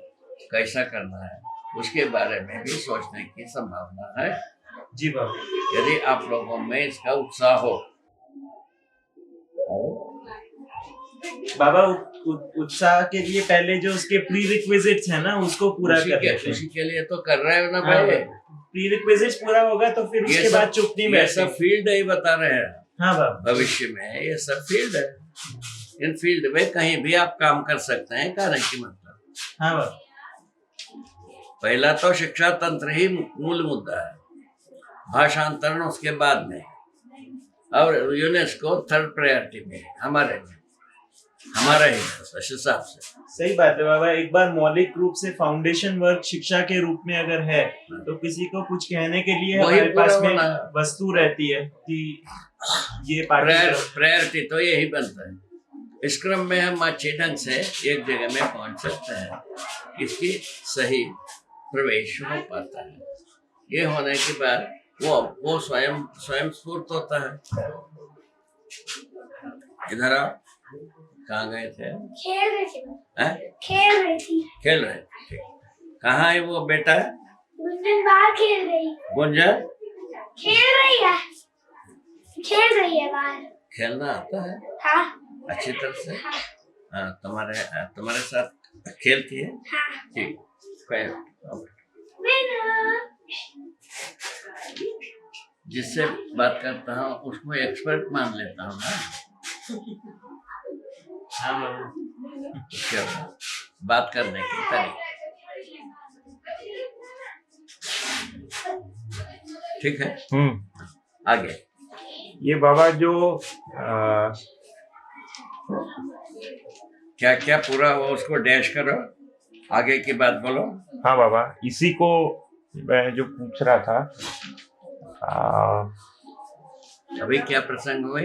[SPEAKER 1] कैसा करना है, उसके बारे में भी सोचने की संभावना है।
[SPEAKER 2] जी बाबा।
[SPEAKER 1] यदि आप लोगों में इसका उत्साह हो।
[SPEAKER 2] बाबा उत्साह के लिए पहले जो उसके प्री रिक्विजिट्स है ना उसको पूरा कर
[SPEAKER 1] उसी के लिए तो कर रहे हो ना भाई।
[SPEAKER 2] प्री रिक्विजिट्स पूरा होगा तो फिर उसके बाद चुप नहीं बैठे।
[SPEAKER 1] सब फील्ड ही बता रहे हैं।
[SPEAKER 2] हाँ बाबा।
[SPEAKER 1] भविष्य में ये सब फील्ड है, इन फील्ड में कहीं भी आप काम कर सकते हैं, कहने की मतलब।
[SPEAKER 2] हाँ बाबा।
[SPEAKER 1] पहला तो शिक्षा तंत्र ही मूल मुद्दा है, भाषांतरण उसके बाद में, और यूनेस्को थर्ड प्रायोरिटी में हमारा ही हिसाब से।
[SPEAKER 2] सही बात है बाबा। एक बार मौलिक रूप से फाउंडेशन वर्क शिक्षा के रूप में अगर है तो किसी को कुछ कहने के लिए हमारे पास में वस्तु रहती है कि ये
[SPEAKER 1] प्रायोरिटी तो यही बनता है। इस क्रम में हम अच्छे ढंग से एक जगह में पहुंच सकते हैं, इसकी सही प्रवेश हो पाता है। ये होने के बाद वो स्वयं स्फूर्त होता है। इधर आओ, कहाँ गए थे?
[SPEAKER 5] खेल रही थी।
[SPEAKER 1] खेल रहे थे। कहाँ है वो बेटा?
[SPEAKER 5] गुंजन बाहर खेल रही।
[SPEAKER 1] गुंजन
[SPEAKER 5] खेल रही है बाहर।
[SPEAKER 1] खेलना आता है?
[SPEAKER 5] हाँ।
[SPEAKER 1] अच्छी तरह से? हाँ। तुम्हारे साथ खेलती है?
[SPEAKER 5] हाँ।
[SPEAKER 1] ठीक। जिससे बात करता हूँ उसको एक्सपर्ट मान लेता हूँ ना।
[SPEAKER 2] हाँ।
[SPEAKER 1] क्या बात करने की तरीके। ठीक है, आगे।
[SPEAKER 4] ये बाबा जो
[SPEAKER 1] क्या क्या पूरा वो उसको डैश करो, आगे की बात बोलो।
[SPEAKER 4] हाँ बाबा, इसी को मैं जो पूछ रहा था।
[SPEAKER 1] अभी क्या प्रसंग हुए,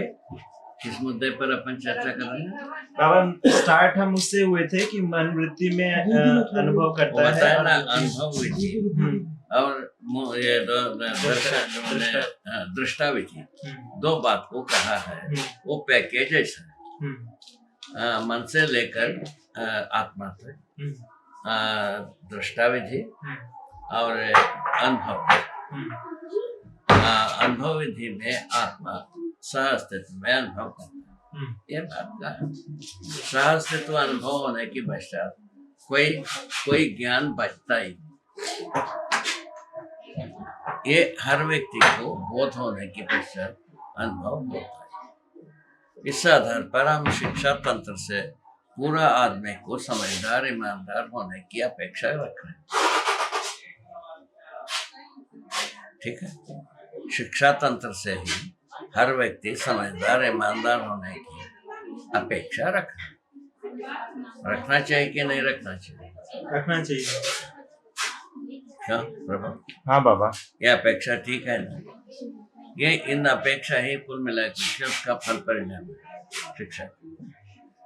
[SPEAKER 1] किस मुद्दे पर अपन चर्चा कर रहे हैं?
[SPEAKER 2] बाबा स्टार्ट हम उससे हुए थे कि मन वृत्ति में अनुभव
[SPEAKER 1] वो
[SPEAKER 2] करता है
[SPEAKER 1] बताया ना,
[SPEAKER 2] और
[SPEAKER 1] अनुभव विधि और ये दृष्टा विधि, दो बात को कहा है। वो पैकेज ऐसा है, मन से लेकर आत्मा तक, दृष्टा विधि और अनुभव। अनुभव विधि में आत्मा सह अस्तित्व में अनुभव करता है, ये बात का है। सह अस्तित्व अनुभव होने के पश्चात कोई ज्ञान बचता ही नहीं। ये हर व्यक्ति को बोध होने के पश्चात अनुभव होता है। इस आधार पर हम शिक्षा तंत्र से पूरा आदमी को समझदार ईमानदार होने की अपेक्षा रख रहे हैं। ठीक है, शिक्षा तंत्र से ही हर व्यक्ति समझदार ईमानदार होने की अपेक्षा रखना चाहिए कि नहीं रखना चाहिए?
[SPEAKER 2] रखना चाहिए।
[SPEAKER 1] क्यों प्रभु?
[SPEAKER 4] हाँ बाबा,
[SPEAKER 1] ये अपेक्षा ठीक है ना? ये इन अपेक्षा ही कुल मिला के उसका फल परिणाम है शिक्षा।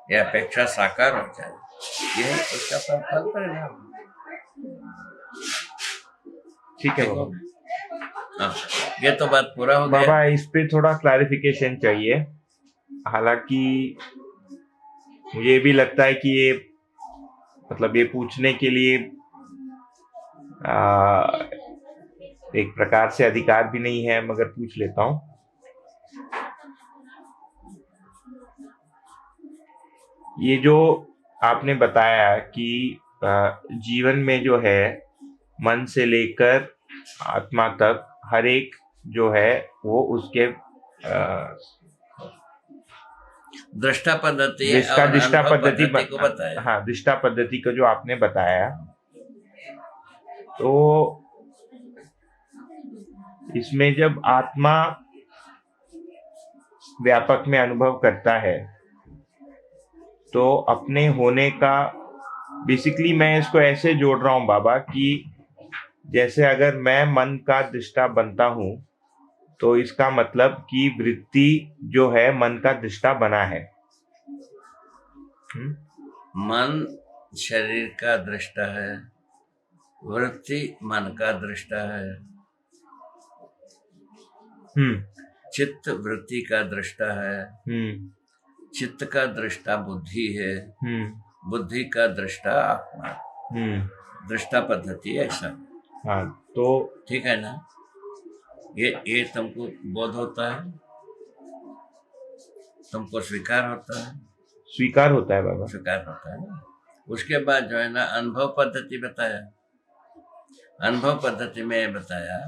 [SPEAKER 1] ये अपेक्षा साकार हो जाए, यही उसका फल परिणाम है।
[SPEAKER 4] ठीक है बाबा।
[SPEAKER 1] हाँ, ये तो बात पूरा हो गया।
[SPEAKER 4] बाबा इस पे थोड़ा क्लैरिफिकेशन चाहिए। हालांकि मुझे भी लगता है कि ये मतलब ये पूछने के लिए एक प्रकार से अधिकार भी नहीं है, मगर पूछ लेता हूँ। ये जो आपने बताया कि जीवन में जो है मन से लेकर आत्मा तक हर एक जो है वो उसके
[SPEAKER 1] दृष्टा पद्धति
[SPEAKER 4] दृष्टा पद्धति
[SPEAKER 1] को बताया।
[SPEAKER 4] हाँ, दृष्टा पद्धति को जो आपने बताया, तो इसमें जब आत्मा व्यापक में अनुभव करता है तो अपने होने का, बेसिकली मैं इसको ऐसे जोड़ रहा हूँ बाबा कि जैसे अगर मैं मन का दृष्टा बनता हूँ तो इसका मतलब कि वृत्ति जो है मन का दृष्टा बना है।
[SPEAKER 1] मन शरीर का दृष्टा है, वृत्ति मन का दृष्टा है, चित्त वृत्ति का दृष्टा है, चित्त का दृष्टा बुद्धि है, बुद्धि का दृष्टा आत्मा। दृष्टा पद्धति ऐसा।
[SPEAKER 4] हाँ, तो
[SPEAKER 1] ठीक है ना? ये तुमको बोध होता है, तुमको स्वीकार होता है?
[SPEAKER 4] स्वीकार होता है बाबा,
[SPEAKER 1] स्वीकार होता है ना। उसके बाद जो है ना अनुभव पद्धति बताया। अनुभव पद्धति में बताया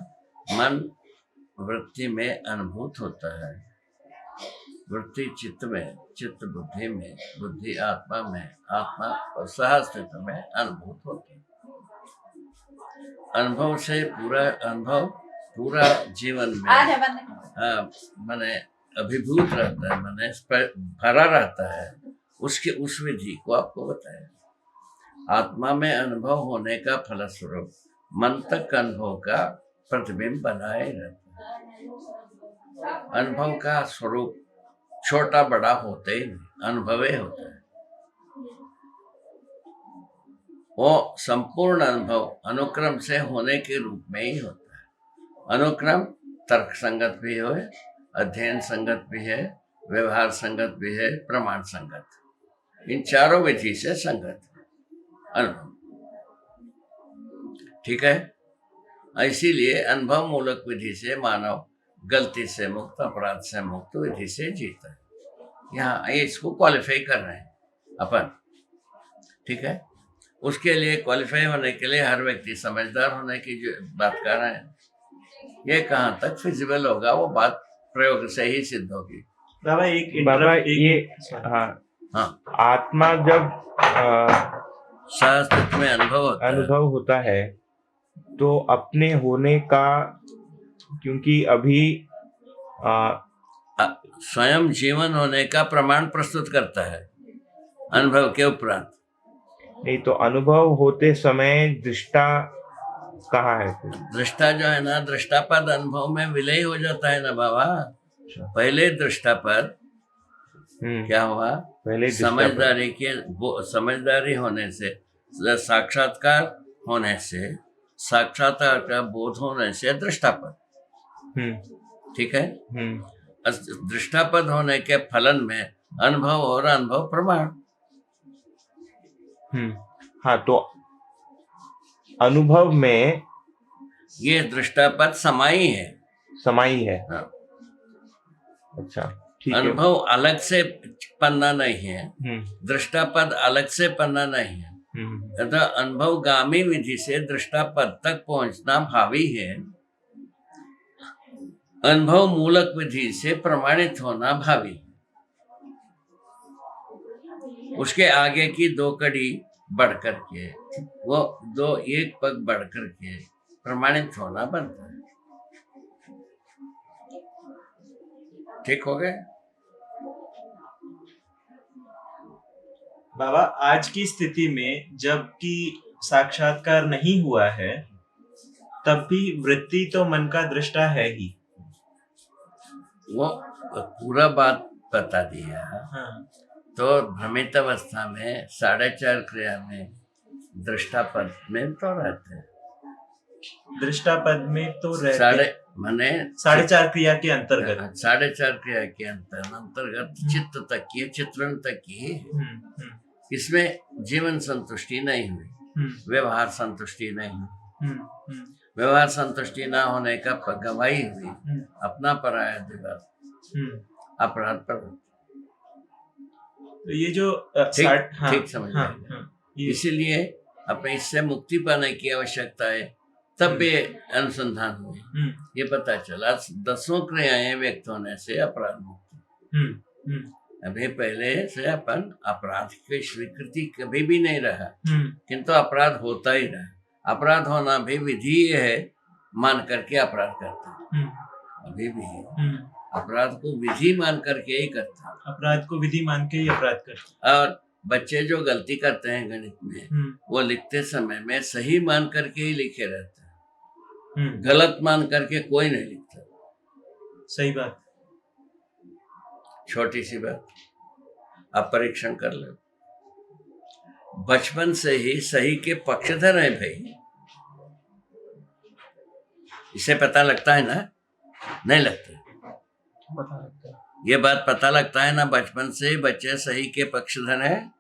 [SPEAKER 1] मन वृत्ति में अनुभूत होता है, वृत्ति चित्त में, चित्त बुद्धि में, बुद्धि आत्मा में, आत्मा और सह अस्तित्व में अनुभूत होती है। अनुभव से पूरा जीवन में माने अभिभूत रहता है, माने भरा रहता है। उसके उस विधि को आपको बताया। आत्मा में अनुभव होने का फलस्वरूप मन तक अनुभव का प्रतिबिंब बनाए रहता है। अनुभव का स्वरूप छोटा बड़ा होते ही नहीं, अनुभवे होता है। वो संपूर्ण अनुभव अनुक्रम से होने के रूप में ही होता है। अनुक्रम तर्क संगत भी है, अध्ययन संगत भी है, व्यवहार संगत भी है, प्रमाण संगत। इन चारों विधि से संगत अनुभव। ठीक है, इसीलिए अनुभव मूलक विधि से मानव गलती से मुक्त, अपराध से मुक्त विधि से जीता है। यहाँ इसको क्वालिफाई कर रहे हैं अपन। ठीक है, उसके लिए क्वालिफाई होने के लिए हर व्यक्ति समझदार होने की जो बात कर रहे हैं, ये कहाँ तक फिजिबल होगा वो बात प्रयोग से ही सिद्ध होगी।
[SPEAKER 2] बाबा
[SPEAKER 4] हाँ, आत्मा जब
[SPEAKER 1] शास्त्र में अनुभव होता
[SPEAKER 4] है तो अपने होने का क्योंकि अभी
[SPEAKER 1] स्वयं जीवन होने का प्रमाण प्रस्तुत करता है अनुभव के उपरांत।
[SPEAKER 4] नहीं तो अनुभव होते समय दृष्टा कहाँ है फिर?
[SPEAKER 1] दृष्टा जो है ना, दृष्टापद अनुभव में विलय हो जाता है ना बाबा। पहले दृष्टापद क्या हुआ?
[SPEAKER 4] पहले
[SPEAKER 1] समझदारी होने से, साक्षात्कार होने से, साक्षात्कार का बोध होने से दृष्टापद, ठीक है। दृष्टापद होने के फलन में अनुभव और अनुभव प्रमाण।
[SPEAKER 4] हाँ, तो अनुभव में
[SPEAKER 1] ये दृष्टापद समाई है।
[SPEAKER 4] समाई है।
[SPEAKER 1] हाँ।
[SPEAKER 4] अच्छा, ठीक है।
[SPEAKER 1] अनुभव अलग से पन्ना नहीं है, दृष्टापद अलग से पन्ना नहीं है। अतः अनुभवगामी विधि से दृष्टापद तक पहुंचना भावी है, अनुभव मूलक विधि से प्रमाणित होना भावी। उसके आगे की दो कड़ी बढ़कर के, वो दो एक पग बढ़कर के प्रमाणित होना बनता है। ठीक हो गए
[SPEAKER 2] बाबा? आज की स्थिति में जबकि साक्षात्कार नहीं हुआ है, तब भी वृत्ति तो मन का दृष्टा है ही।
[SPEAKER 1] वो पूरा बात बता दिया।
[SPEAKER 2] हाँ।
[SPEAKER 1] तो भ्रमित अवस्था में 4.5 क्रिया में दृष्टापद में तो रहते हैं।
[SPEAKER 2] दृष्टापद में तो रहते
[SPEAKER 1] माने
[SPEAKER 2] 4.5 क्रिया के अंतर्गत,
[SPEAKER 1] 4.5 क्रिया के अंतर्गत चित्त तक की, चित्रण तक की। इसमें जीवन संतुष्टि नहीं हुई, व्यवहार संतुष्टि नहीं हुई। व्यवहार संतुष्टि ना होने का गवाही हुई अपना पराया दिवस, अपराध पर।
[SPEAKER 2] तो ये जो
[SPEAKER 1] ठीक समझ में। इसीलिए अपने इससे मुक्ति पाने की आवश्यकता है, तब ये अनुसंधान हुए। ये पता चला 10 क्रियाएं व्यक्त होने से अपराध मुक्ति। अभी पहले से अपन अपराध की स्वीकृति कभी भी नहीं रहा, किंतु अपराध होता ही रहा। अपराध होना भी विधि है, मान करके अपराध करता। अभी भी अपराध को विधि मान करके ही करता।
[SPEAKER 2] अपराध को विधि मान के ही अपराध करता।
[SPEAKER 1] और बच्चे जो गलती करते हैं गणित में, वो लिखते समय में सही मान करके ही लिखे रहते हैं, गलत मान करके कोई नहीं लिखता।
[SPEAKER 2] सही बात।
[SPEAKER 1] छोटी सी बात आप परीक्षण कर लो। बचपन से ही सही के पक्षधर है भाई, इसे पता लगता है ना? नहीं लगता। ये बात पता लगता है ना, बचपन से बच्चे सही के पक्षधर है,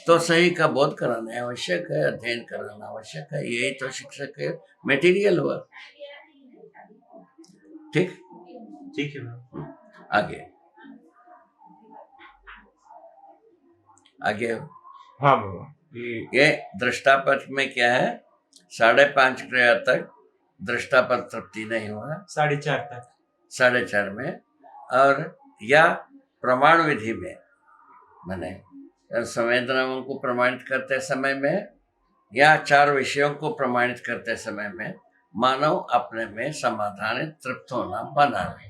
[SPEAKER 1] तो सही का बोध कराना आवश्यक है, अध्ययन कराना आवश्यक है। यही तो शिक्षक के मटेरियल हुआ। ठीक
[SPEAKER 2] है।
[SPEAKER 1] आगे
[SPEAKER 4] हाँ बाबा,
[SPEAKER 1] ये दृष्टापद में क्या है? 5.5 क्रिया तक दृष्टापद तृप्ति नहीं हुआ,
[SPEAKER 2] 4.5 तक,
[SPEAKER 1] 4.5 में। और या प्रमाण विधि में, माने संवेदनाओं को प्रमाणित करते समय में या 4 विषयों को प्रमाणित करते समय में मानव अपने में समाधान तृप्त होना बना है।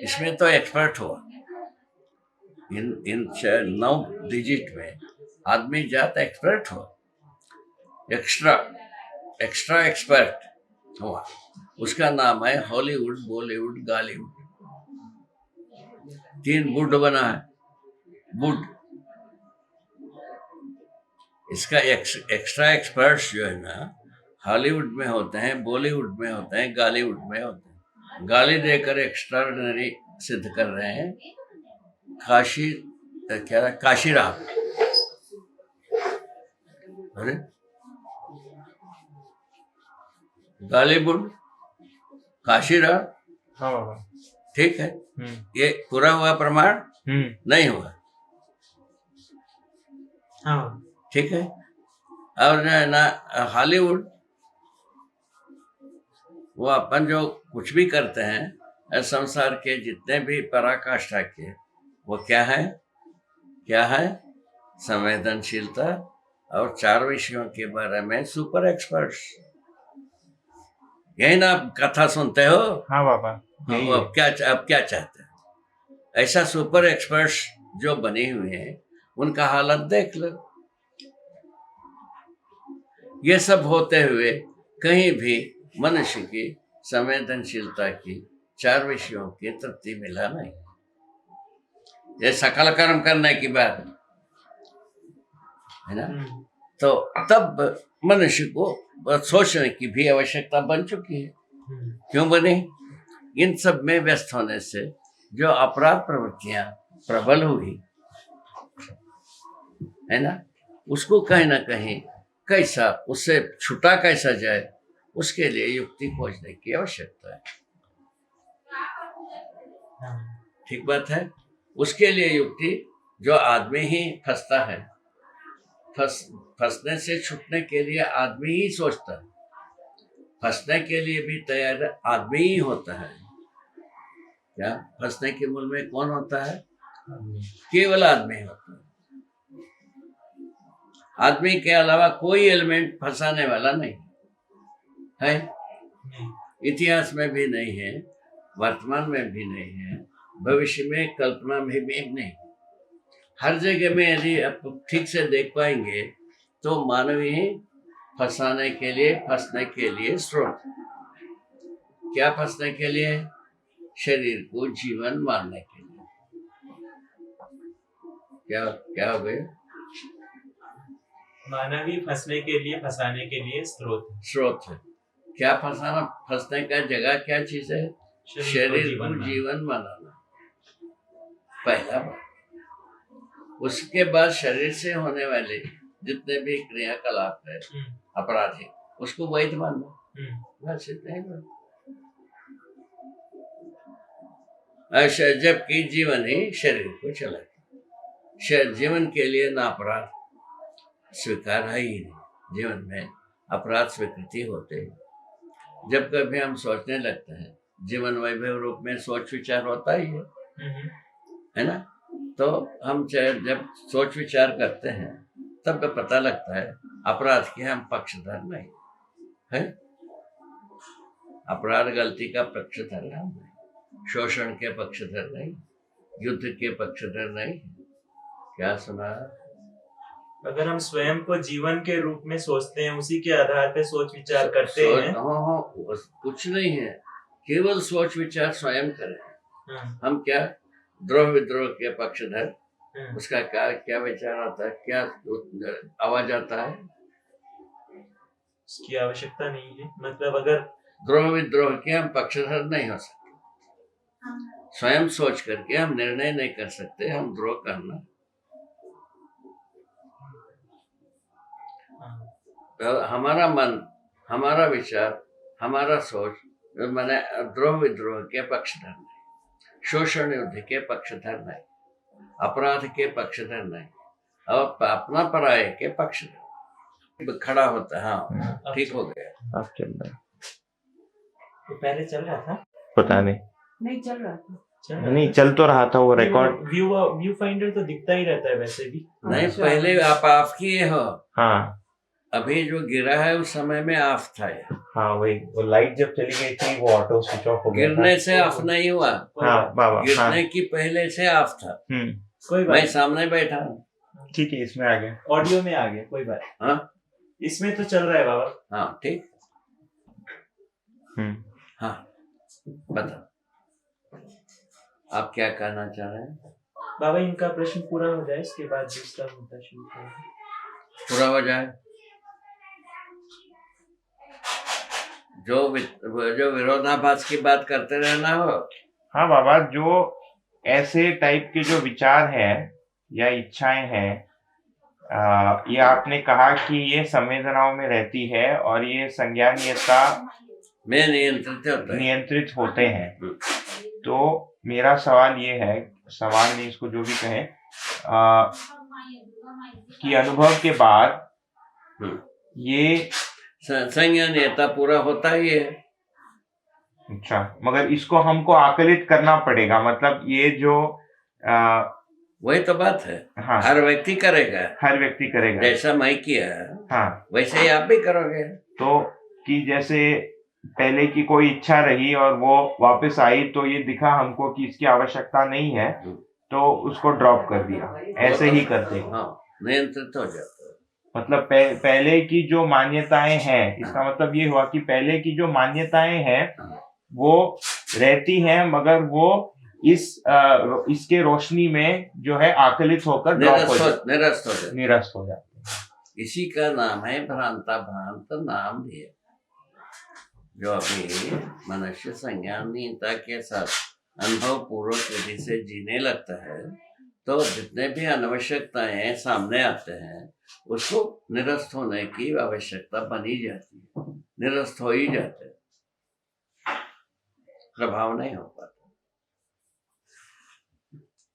[SPEAKER 1] इसमें तो एक्सपर्ट हुआ। इन 9 डिजिट में आदमी जात एक्सपर्ट हुआ, एक्स्ट्रा एक्सपर्ट हुआ। उसका नाम है हॉलीवुड, बॉलीवुड, गालीवुड। 3 वुड बना है, वुड। इसका एक्स्ट्रा एक्सपर्ट्स जो है ना, हॉलीवुड में होते हैं, बॉलीवुड में होते हैं, गालीवुड में होते हैं। गाली देकर एक्स्ट्राऑर्डिनरी सिद्ध कर रहे हैं काशीराम। अरे गालीवुड, काशीराम,
[SPEAKER 4] हाँ बाबा,
[SPEAKER 1] ठीक है। ये पूरा हुआ प्रमाण नहीं हुआ,
[SPEAKER 2] हाँ,
[SPEAKER 1] ठीक है। और ना हॉलीवुड, वो अपन जो कुछ भी करते हैं संसार के जितने भी पराकाष्ठा के, वो क्या है? संवेदनशीलता और 4 विषयों के बारे में सुपर एक्सपर्ट्स। यही ना आप कथा सुनते हो?
[SPEAKER 4] हाँ बाबा, यही है।
[SPEAKER 1] अब क्या चाहते हैं? ऐसा सुपर एक्सपर्ट्स जो बने हुए हैं उनका हालत देख लो। ये सब होते हुए कहीं भी मनुष्य की संवेदनशीलता की 4 विषयों की तृप्ति मिला नहीं। ये सकल कर्म करने की बात है ना। तो तब मनुष्य को सोचने की भी आवश्यकता बन चुकी है। क्यों बनी? इन सब में व्यस्त होने से जो अपराध प्रवृत्तियां प्रबल हुई है ना, उसको कहीं ना कहीं कैसा उससे छुटा कैसा जाए, उसके लिए युक्ति खोजने की आवश्यकता है। ठीक बात है। उसके लिए युक्ति, जो आदमी ही फंसता है, फंसने से छूटने के लिए आदमी ही सोचता है, फंसने के लिए भी तैयार आदमी ही होता है। क्या फंसने के मूल में कौन होता है? केवल आदमी होता है। आदमी के अलावा कोई एलिमेंट फंसाने वाला नहीं है। इतिहास में भी नहीं है, वर्तमान में भी नहीं है, भविष्य में कल्पना में भी नहीं। हर जगह में यदि आप ठीक से देख पाएंगे तो मानव ही फंसाने के लिए, फंसने के लिए स्रोत। क्या फंसने के लिए? शरीर को जीवन मारने के लिए। क्या हो गया?
[SPEAKER 2] मानव ही फंसने के लिए, फंसाने के लिए
[SPEAKER 1] स्रोत है। क्या फंसाना? फंसने का जगह क्या चीज है? शरीर को जीवन बनाना, पहला बात। उसके बाद शरीर से होने वाले जितने भी क्रियाकलाप है अपराधी, उसको वैध मानना, बस इतना ही बात। जबकि जीवन ही शरीर को चलाता। जीवन के लिए ना अपराध स्वीकार है ही नहीं। जीवन में अपराध स्वीकृति होते हैं। जब कभी हम सोचने लगते हैं, जीवन वैभव रूप में सोच विचार होता ही है ना। तो हम जब सोच विचार करते हैं तब पता लगता है अपराध के हम पक्षधर नहीं है। अपराध गलती का पक्षधर हम नहीं, शोषण के पक्षधर नहीं, युद्ध के पक्षधर नहीं। क्या सुना?
[SPEAKER 2] अगर हम स्वयं को जीवन के रूप में सोचते हैं, उसी के आधार पे सोच विचार करते हैं।
[SPEAKER 1] हाँ, कुछ नहीं है, केवल सोच विचार स्वयं करें। हम क्या द्रोह विद्रोह के पक्षधर, उसका क्या विचार आता है, क्या आवाज आता है?
[SPEAKER 2] उसकी आवश्यकता नहीं है। मतलब अगर
[SPEAKER 1] द्रोह विद्रोह के हम पक्षधर नहीं हो सकते। स्वयं सोच करके हम निर्णय नहीं कर सकते हम द्रोह करना। तो हमारा मन, हमारा विचार, हमारा सोच मैंने द्रोह विद्रोह के पक्षधर नहीं, शोषण युद्ध के पक्षधर नहीं, अपराध के पक्षधर नहीं, और अपना पराये के पक्षधर खड़ा होता है। हाँ, ठीक हो गया।
[SPEAKER 4] अब चल रहा है।
[SPEAKER 2] तो पहले चल रहा था,
[SPEAKER 4] पता
[SPEAKER 3] नहीं चल रहा था।
[SPEAKER 4] नहीं चल तो रहा था वो रिकॉर्ड।
[SPEAKER 2] व्यू फाइंडर तो दिखता ही रहता है वैसे भी।
[SPEAKER 1] नहीं, पहले आप ऑफ किए हो।
[SPEAKER 4] हाँ,
[SPEAKER 1] अभी जो गिरा है उस समय में ऑफ था ये।
[SPEAKER 4] हाँ वही, वो लाइट जब चली गई थी वो ऑटो स्विच ऑफ हो गया।
[SPEAKER 1] गिरने से ऑफ नहीं हुआ।
[SPEAKER 4] हाँ बाबा,
[SPEAKER 1] गिरने की पहले से ऑफ था।
[SPEAKER 2] कोई
[SPEAKER 1] मैं
[SPEAKER 2] बात
[SPEAKER 1] सामने बैठा हूँ।
[SPEAKER 4] ठीक है, इसमें आ गया,
[SPEAKER 2] ऑडियो में आ गया, कोई बात।
[SPEAKER 1] हाँ,
[SPEAKER 2] इसमें तो चल रहा है बाबा।
[SPEAKER 1] हाँ ठीक। हाँ बता, आप क्या कहना चाह रहे हैं?
[SPEAKER 2] बाबा इनका प्रश्न पूरा हो जाए, इसके बाद दूसरा मुद्दा शुरू करेंगे।
[SPEAKER 1] पूरा हो जाए। जो विरोधाभास की बात करते रहना हो।
[SPEAKER 4] हाँ बाबा, जो ऐसे टाइप के जो विचार हैं या इच्छाएं हैं, ये आपने कहा कि ये संवेदनाओं में रहती है और ये संज्ञानीयता
[SPEAKER 1] में नियंत्रित
[SPEAKER 4] होते हैं। तो मेरा सवाल ये है, सवाल नहीं इसको जो भी कहें, कि अनुभव के बाद ये
[SPEAKER 1] संज्ञानीयता पूरा होता ही है।
[SPEAKER 4] अच्छा, मगर इसको हमको आकलित करना पड़ेगा। मतलब ये जो
[SPEAKER 1] वही तो बात है।
[SPEAKER 4] हाँ,
[SPEAKER 1] हर व्यक्ति करेगा। जैसा मैं किया
[SPEAKER 4] हाँ,
[SPEAKER 1] वैसे ही आप भी करोगे।
[SPEAKER 4] तो कि जैसे पहले की कोई इच्छा रही और वो वापस आई तो ये दिखा हमको कि इसकी आवश्यकता नहीं है, तो उसको ड्रॉप कर दिया, ऐसे ही करते हैं।
[SPEAKER 1] हाँ, नियंत्रित हो जाता है।
[SPEAKER 4] मतलब पहले की जो मान्यताएं हैं, इसका मतलब ये हुआ कि पहले की जो मान्यताएं हैं वो रहती हैं, मगर वो इसके रोशनी में जो है आकलित होकर निरस्त हो जाते हैं।
[SPEAKER 1] इसी का नाम है भ्रांता भ्रांत नाम दिया। जो अभी मनुष्य संज्ञानीयता के साथ अनुभव पूर्वक विधि से जीने लगता है, तो जितने भी अनावश्यकताएं सामने आते हैं उसको निरस्त होने की आवश्यकता बनी जाती है, निरस्त हो ही जाते हैं, प्रभाव नहीं हो पाता।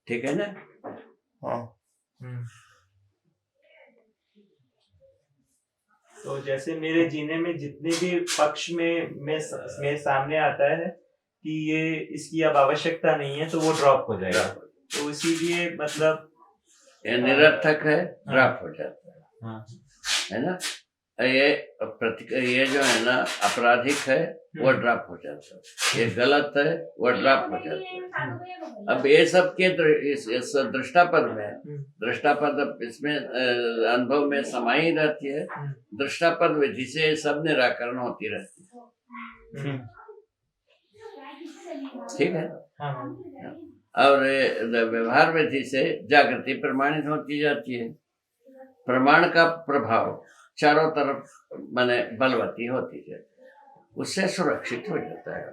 [SPEAKER 1] ठीक है ना?
[SPEAKER 4] हाँ।
[SPEAKER 2] तो जैसे मेरे जीने में जितने भी पक्ष में मेरे सामने आता है कि ये इसकी अब आवश्यकता नहीं है, तो वो ड्रॉप हो जाएगा। तो इसीलिए मतलब
[SPEAKER 1] ये निरर्थक है, ड्रॉप हो जाता है।
[SPEAKER 2] हाँ।
[SPEAKER 1] है ना? ये जो है ना अपराधिक है वो ड्रॉप हो जाता है, ये गलत है वो ड्रॉप हो जाता है। अब ये सब के इस दृष्टापद में, दृष्टापद इसमें अनुभव में समाई रहती है, दृष्टापद विधि से सब निराकरण होती रहती है। ठीक है? और व्यवहार विधि से जागृति प्रमाणित होती जाती है। प्रमाण का प्रभाव चारों तरफ माने बलवती होती है, उससे सुरक्षित हो जाता है।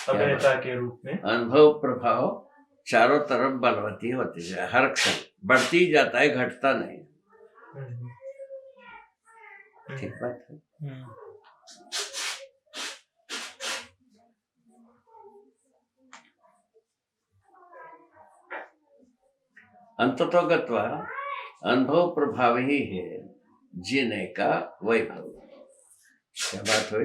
[SPEAKER 2] अभयता के रूप में
[SPEAKER 1] अनुभव प्रभाव चारों तरफ बलवती होती है, हर क्षण बढ़ती जाता है, घटता नहीं। ठीक बात है। अंततो गत्वा अनुभव प्रभाव ही है जीने का वैभव। क्या बात हुई?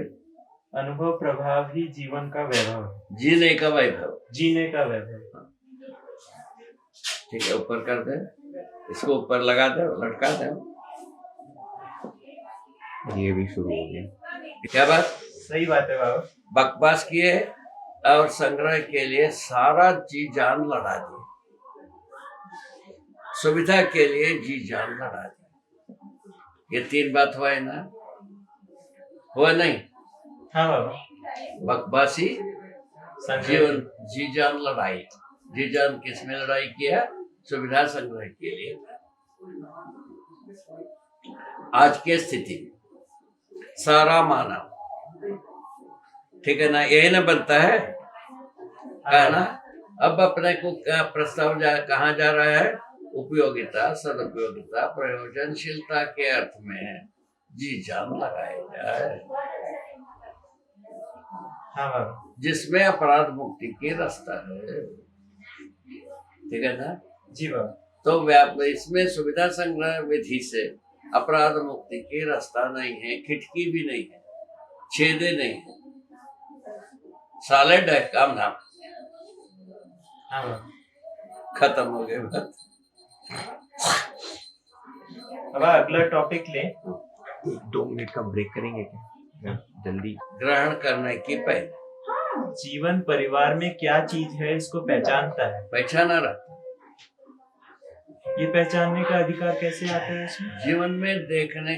[SPEAKER 2] अनुभव प्रभाव ही जीवन का वैभव, जीने का वैभव।
[SPEAKER 1] ठीक है, ऊपर कर दे, इसको ऊपर लगा दे, लटका दे।
[SPEAKER 4] ये भी शुरू हो गया।
[SPEAKER 1] क्या बात?
[SPEAKER 2] सही बात है बाबा।
[SPEAKER 1] बकवास किए और संग्रह के लिए सारा जी जान लड़ा दी, सुविधा के लिए जी जान लड़ा दी। ये 3 बात हुआ है ना? हुआ नहीं?
[SPEAKER 2] हाँ बाबा।
[SPEAKER 1] बकवासी, जीवन, जी जान लड़ाई। जी जान किस में लड़ाई किया? सुविधा संग्रह के लिए। आज की स्थिति सारा मानव, ठीक है ना, यही ना बनता है क्या ना? अब अपने को क्या प्रस्ताव कहाँ जा रहा है? उपयोगिता, सदुपयोगिता, प्रयोजनशीलता के अर्थ में जी जान लगाया जाए, जिसमें अपराध मुक्ति की रास्ता है। ठीक है ना
[SPEAKER 2] जी बाबा?
[SPEAKER 1] तो इसमें सुविधा संग्रह विधि से अपराध मुक्ति की रास्ता नहीं है, खिड़की भी नहीं है, छेदे नहीं है, सॉलिड है काम नाम। खत्म हो गए बात।
[SPEAKER 2] अब अगला टॉपिक ले।
[SPEAKER 4] 2 मिनट का ब्रेक करेंगे क्या? जल्दी।
[SPEAKER 1] ग्रहण करने की पहले
[SPEAKER 2] जीवन परिवार में क्या चीज है इसको पहचानता है,
[SPEAKER 1] पहचाना रहता।
[SPEAKER 2] ये पहचानने का अधिकार कैसे आता है इसमें?
[SPEAKER 1] जीवन में देखने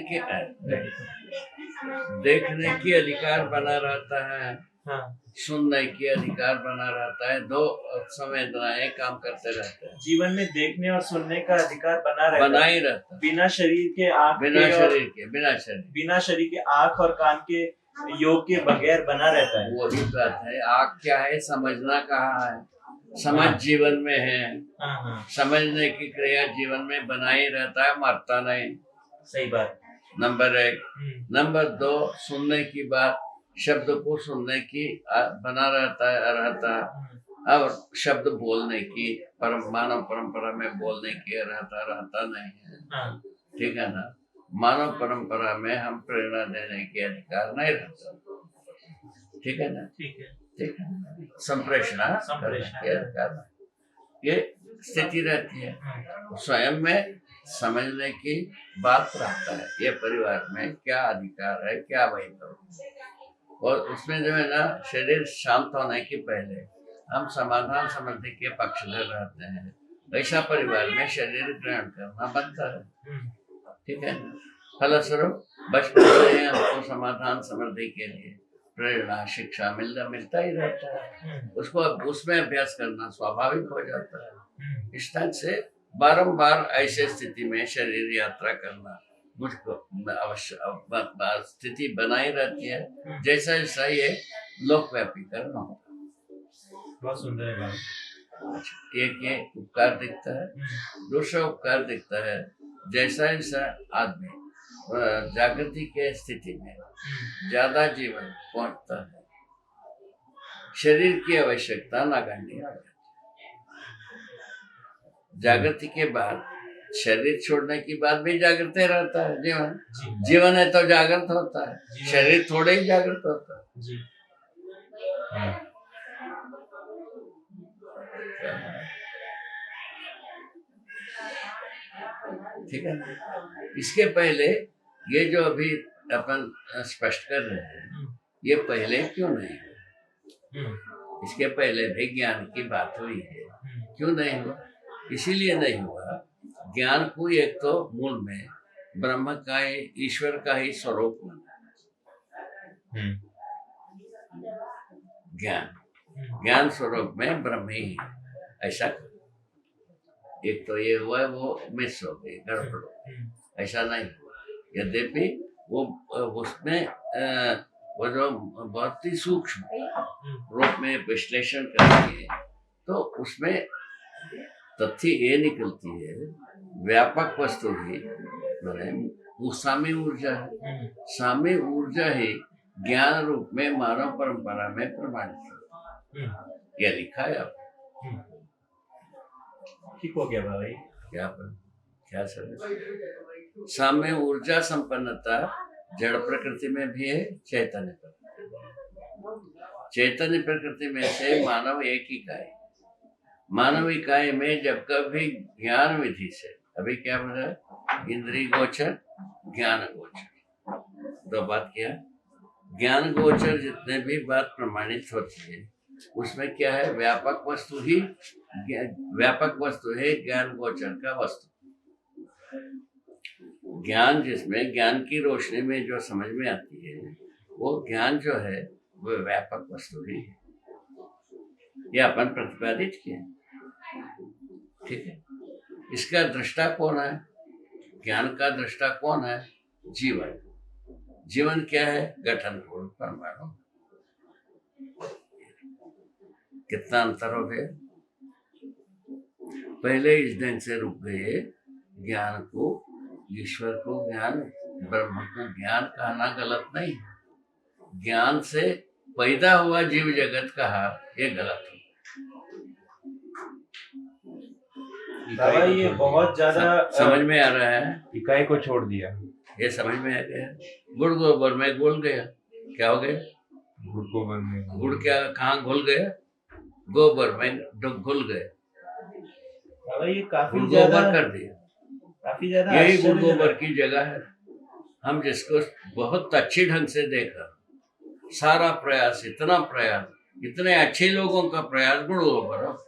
[SPEAKER 1] की अधिकार बना रहता है,
[SPEAKER 2] हाँ।
[SPEAKER 1] सुनने की अधिकार बना रहता है, 2 संवेदनाएं काम करते रहते हैं।
[SPEAKER 2] जीवन में देखने और सुनने का अधिकार बना
[SPEAKER 1] ही रहता है,
[SPEAKER 2] बिना शरीर के आँख बिना शरीर के आँख और कान के योग के बगैर बना रहता है।
[SPEAKER 1] वही बात है। आँख क्या है? समझना कहाँ है? समझ जीवन में है, समझने की क्रिया जीवन में बना ही रहता है, मरता नहीं।
[SPEAKER 2] सही बात।
[SPEAKER 1] नंबर 1। नंबर 2, सुनने की बात, शब्द को सुनने की बना रहता है, और शब्द बोलने की मानव परंपरा में बोलने की रहता नहीं है। ठीक है ना? मानव परंपरा में हम प्रेरणा देने के अधिकार नहीं रहता। ठीक है ना? ठीक है। संप्रेषण के अधिकार, ये स्थिति रहती है। स्वयं में समझने की बात रखता है, ये परिवार में क्या अधिकार है, क्या वैभव। और उसमें जो है ना, शरीर शांत होने के पहले हम समाधान समृद्धि के पक्षधर रहते हैं, ऐसा परिवार में शरीर ग्रहण करना बनता है। ठीक है। फलस्वरूप बचपन से हमको समाधान समृद्धि के लिए प्रेरणा शिक्षा मिलता ही रहता है, उसको उसमें अभ्यास करना स्वाभाविक हो जाता है। इस तरह से बारंबार ऐसे स्थिति में शरीर यात्रा करना मुझको अवश्य स्थिति बनाई रहती है, जैसा जैसा ये लोकव्यापी करना होता है।
[SPEAKER 2] बहुत सुंदर है बाबा।
[SPEAKER 1] एक ये उपकार दिखता है। दूसरा उपकार दिखता है, जैसा जैसा आदमी जागृति के स्थिति में ज्यादा जीवन पहुंचता है, शरीर की आवश्यकता नगण्य हो जाती है। जागृति के बाद शरीर छोड़ने के बाद भी जागृत रहता है जीवन। जीवन है तो जागृत होता है, शरीर थोड़े ही जागृत होता है।
[SPEAKER 2] जी।
[SPEAKER 1] ठीक है। इसके पहले ये जो अभी अपन स्पष्ट कर रहे हैं, ये पहले क्यों नहीं हुआ? इसके पहले भी ज्ञान की बात हुई है, क्यों नहीं हुआ? इसीलिए नहीं हुआ, ज्ञान को एक तो मूल में ब्रह्म का ही, ईश्वर का ही स्वरूप माना। ज्ञान स्वरूप में ब्रह्म ही है, ऐसा एक तो ये हुआ, वो मिस हो गई, गड़बड़ हो गई, ऐसा नहीं हुआ। यद्यपि वो उसमें वो जो बहुत ही सूक्ष्म रूप में विश्लेषण करती है, तो उसमें तथ्य ये निकलती है, व्यापक वस्तु ही मैंने वो साम्य ऊर्जा है। साम्य ऊर्जा ही ज्ञान रूप में मानव परंपरा में प्रमाणित है। यह लिखा है आप
[SPEAKER 2] ठीक हो गया भाई।
[SPEAKER 1] क्या सर? साम्य ऊर्जा संपन्नता जड़ प्रकृति में भी है, चैतन्य चैतन्य प्रकृति में से मानव एक इकाई। मानव इकाई में जब कभी ज्ञान विधि से, अभी क्या बोला, इंद्रिय गोचर ज्ञान गोचर, दो बात किया। ज्ञान गोचर जितने भी बात प्रमाणित होती है, उसमें क्या है, व्यापक वस्तु ही व्यापक वस्तु है ज्ञान गोचर का वस्तु। ज्ञान जिसमें ज्ञान की रोशनी में जो समझ में आती है, वो ज्ञान जो है वो व्यापक वस्तु ही है। ये अपन प्रतिपादित किए, ठीक है। इसका दृष्टा कौन है? ज्ञान का दृष्टा कौन है? जीवन। जीवन क्या है? गठन पूर्ण परमाणु। कितना अंतर हो गया? पहले इस ढंग से रुक गए, ज्ञान को, ईश्वर को ज्ञान, ब्रह्म को ज्ञान कहना गलत नहीं। ज्ञान से पैदा हुआ जीव जगत कहा, ये गलत है।
[SPEAKER 2] बाबा ये बहुत ज्यादा
[SPEAKER 1] समझ में आ रहा है?
[SPEAKER 4] इकाई को छोड़ दिया,
[SPEAKER 1] ये समझ में आ गया। गुड़ गोबर में घुल गया, क्या हो गया?
[SPEAKER 4] गुड़ गोबर में
[SPEAKER 1] गुड़ क्या कहाँ घुल गया? गोबर में घुल गए,
[SPEAKER 2] बाबा ये काफी
[SPEAKER 1] गुड़
[SPEAKER 2] ज्यादा
[SPEAKER 1] गोबर कर दिया।
[SPEAKER 2] काफी ज्यादा
[SPEAKER 1] यही गुड़
[SPEAKER 2] आश्चर्यजनक।
[SPEAKER 1] गोबर की जगह है। हम जिसको बहुत अच्छी ढंग से देखा, सारा प्रयास, इतना प्रयास, इतने अच्छे लोगों का प्रयास गुड़ गोबर।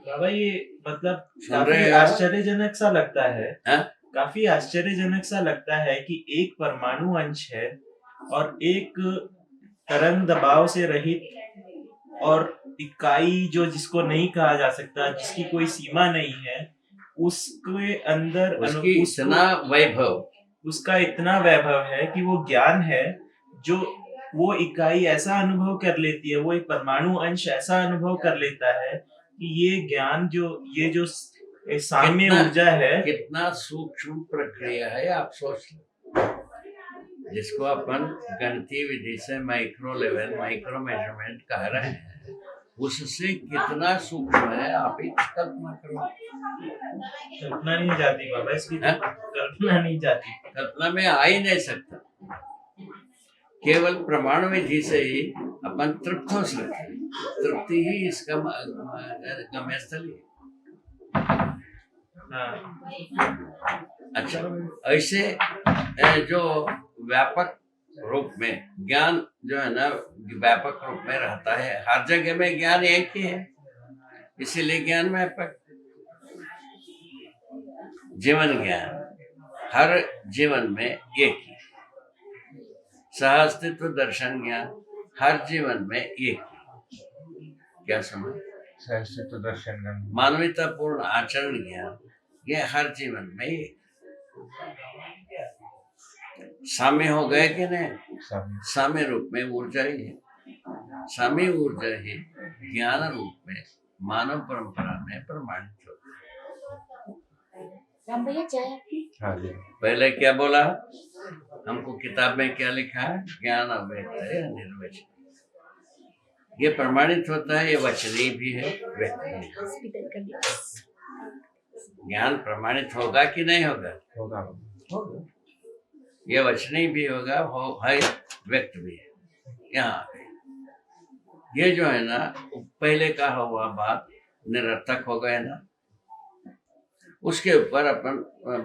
[SPEAKER 2] बाबा ये मतलब
[SPEAKER 1] सुन रहे
[SPEAKER 2] काफी
[SPEAKER 1] हैं आप?
[SPEAKER 2] आश्चर्यजनक सा लगता है।
[SPEAKER 1] हाँ?
[SPEAKER 2] काफी आश्चर्यजनक सा लगता है कि एक परमाणु अंश है और एक तरंग दबाव से रहित और इकाई जो जिसको नहीं कहा जा सकता, जिसकी कोई सीमा नहीं है, उसके अंदर
[SPEAKER 1] उसकी इतना वैभव,
[SPEAKER 2] उसका इतना वैभव है कि वो ज्ञान है जो वो इकाई ऐसा अनुभव कर लेती है, वो एक परमाणु अंश ऐसा अनुभव कर लेता है कि ये ज्ञान जो ये जो साम्य
[SPEAKER 1] कितना-
[SPEAKER 2] ऊर्जा है,
[SPEAKER 1] कितना सूक्ष्म प्रक्रिया है, आप सोच लो। जिसको अपन गणितीय विधि से माइक्रो लेवल, माइक्रो मेजरमेंट कह रहे हैं, उससे कितना सूक्ष्म है, आप ही कल्पना करो।
[SPEAKER 2] कल्पना नहीं जाती बाबा, इसकी
[SPEAKER 1] हाँ?
[SPEAKER 2] कल्पना नहीं जाती।
[SPEAKER 1] कल्पना में आ ही नहीं सकता। केवल प्रमाण विधि से ही अपन तृप्त हो सकते हैं। तृप्ति ही इसका गम्य स्थल है।
[SPEAKER 2] हाँ,
[SPEAKER 1] अच्छा, ऐसे जो व्यापक रूप में ज्ञान जो है ना व्यापक रूप में रहता है, हर जगह में ज्ञान एक ही है, इसीलिए ज्ञान व्यापक। जीवन ज्ञान हर जीवन में एक ही, सह अस्तित्व दर्शन ज्ञान हर जीवन में एक ही। क्या समझ?
[SPEAKER 4] सहस्तित्व दर्शन का
[SPEAKER 1] मानवीयता पूर्ण आचरण ज्ञान ये हर जीवन में एक। साम्य हो गए कि नहीं?
[SPEAKER 4] सब
[SPEAKER 1] साम्य रूप में ऊर्जा ही है, साम्य ऊर्जा ही ज्ञान रूप में मानव परंपरा में प्रमाणित होती
[SPEAKER 5] राम भैया चाय आपकी?
[SPEAKER 4] हाँ जी।
[SPEAKER 1] है। पहले क्या बोला हमको किताब में, क्या लिखा है? ज्ञान अव्यक्त है, निर्वचनीय। ये प्रमाणित होता है, ये वचनीय भी है, व्यक्त भी है।
[SPEAKER 5] हॉस्पिटल कर दिया।
[SPEAKER 1] ज्ञान प्रमाणित होगा कि नहीं होगा?
[SPEAKER 4] होगा।
[SPEAKER 1] होगा। ये वचनीय भी होगा, है, व्यक्त भी है। यहाँ आ गई। ये जो है ना पहले कहा हुआ बात निरर्थक हो गए ना, उसके ऊपर अपन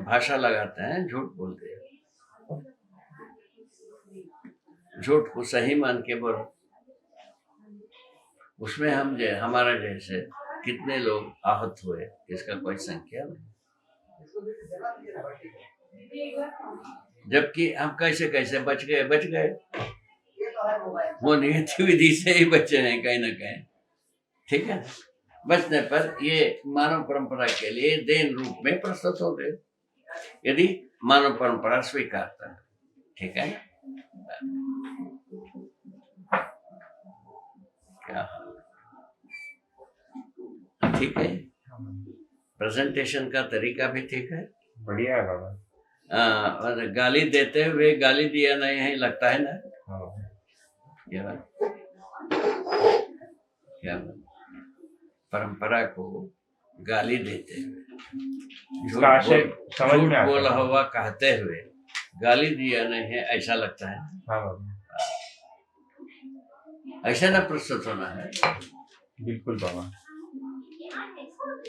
[SPEAKER 1] भाषा लगाते हैं, झूठ बोलते हैं। झूठ को सही मान के बोलो। उसमें हमारा जैसे कितने लोग आहत हुए इसका कोई संख्या नहीं, जबकि हम कैसे कैसे बच गए। वो नियति विधि से ही बचे हैं कहीं ना कहीं, ठीक है। बचने पर ये मानव परंपरा के लिए देन रूप में प्रस्तुत हो गए, यदि मानव परंपरा स्वीकारता है, ठीक है। क्या ठीक है? प्रेजेंटेशन का तरीका भी ठीक है,
[SPEAKER 4] बढ़िया है बाबा।
[SPEAKER 1] और गाली देते हुए गाली दिया नहीं है लगता है ना?
[SPEAKER 4] हाँ।
[SPEAKER 1] क्या परंपरा को गाली देते हुए,
[SPEAKER 4] इसका आशय समझ में आता है।
[SPEAKER 1] बोला हुआ कहते हुए गाली दिया नहीं है ऐसा लगता है।
[SPEAKER 4] हाँ बाबा,
[SPEAKER 1] ऐसा ना प्रस्तुत होना है।
[SPEAKER 4] बिल्कुल बाबा,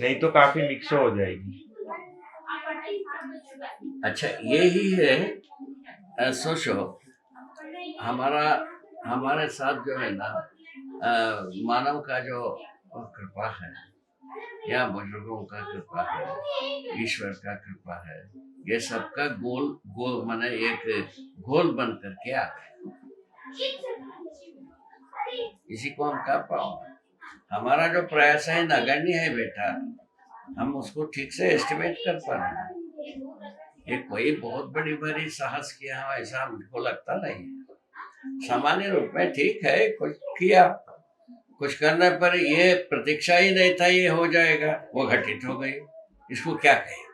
[SPEAKER 4] नहीं तो काफी मिक्स हो जाएगी।
[SPEAKER 1] अच्छा, ये ही है। सोचो हमारे साथ जो है ना मानव का जो कृपा है या बुजुर्गों का कृपा है, ईश्वर का कृपा है, ये सबका गोल माने एक घोल बन करके आ गए। इसी को हम कह पाओ, हमारा जो प्रयास है नगण्य है बेटा, हम उसको ठीक से एस्टिमेट कर पा रहे हैं। ये कोई बहुत बड़ी साहस किया हो ऐसा मुझको लगता नहीं है। सामान्य रूप में ठीक है, कुछ किया, कुछ करने पर ये प्रतीक्षा ही नहीं था ये हो जाएगा, वो घटित हो गई। इसको क्या कहें?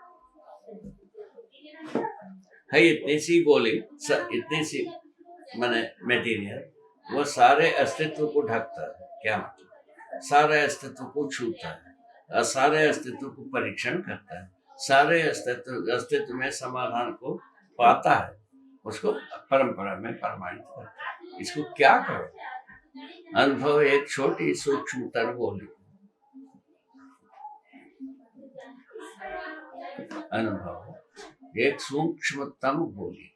[SPEAKER 1] है इतनी सी गोली, इतनी सी माने मटेरियल, वो सारे अस्तित्व को ढकता है। क्या मतलब? सारे अस्तित्व को छूता है और सारे अस्तित्व को परीक्षण करता है, सारे अस्तित्व में समाधान को पाता है, उसको परंपरा में प्रमाणित करता है। इसको क्या करो? अनुभव एक छोटी सूक्ष्मतर गोली, अनुभव एक सूक्ष्मतम गोली,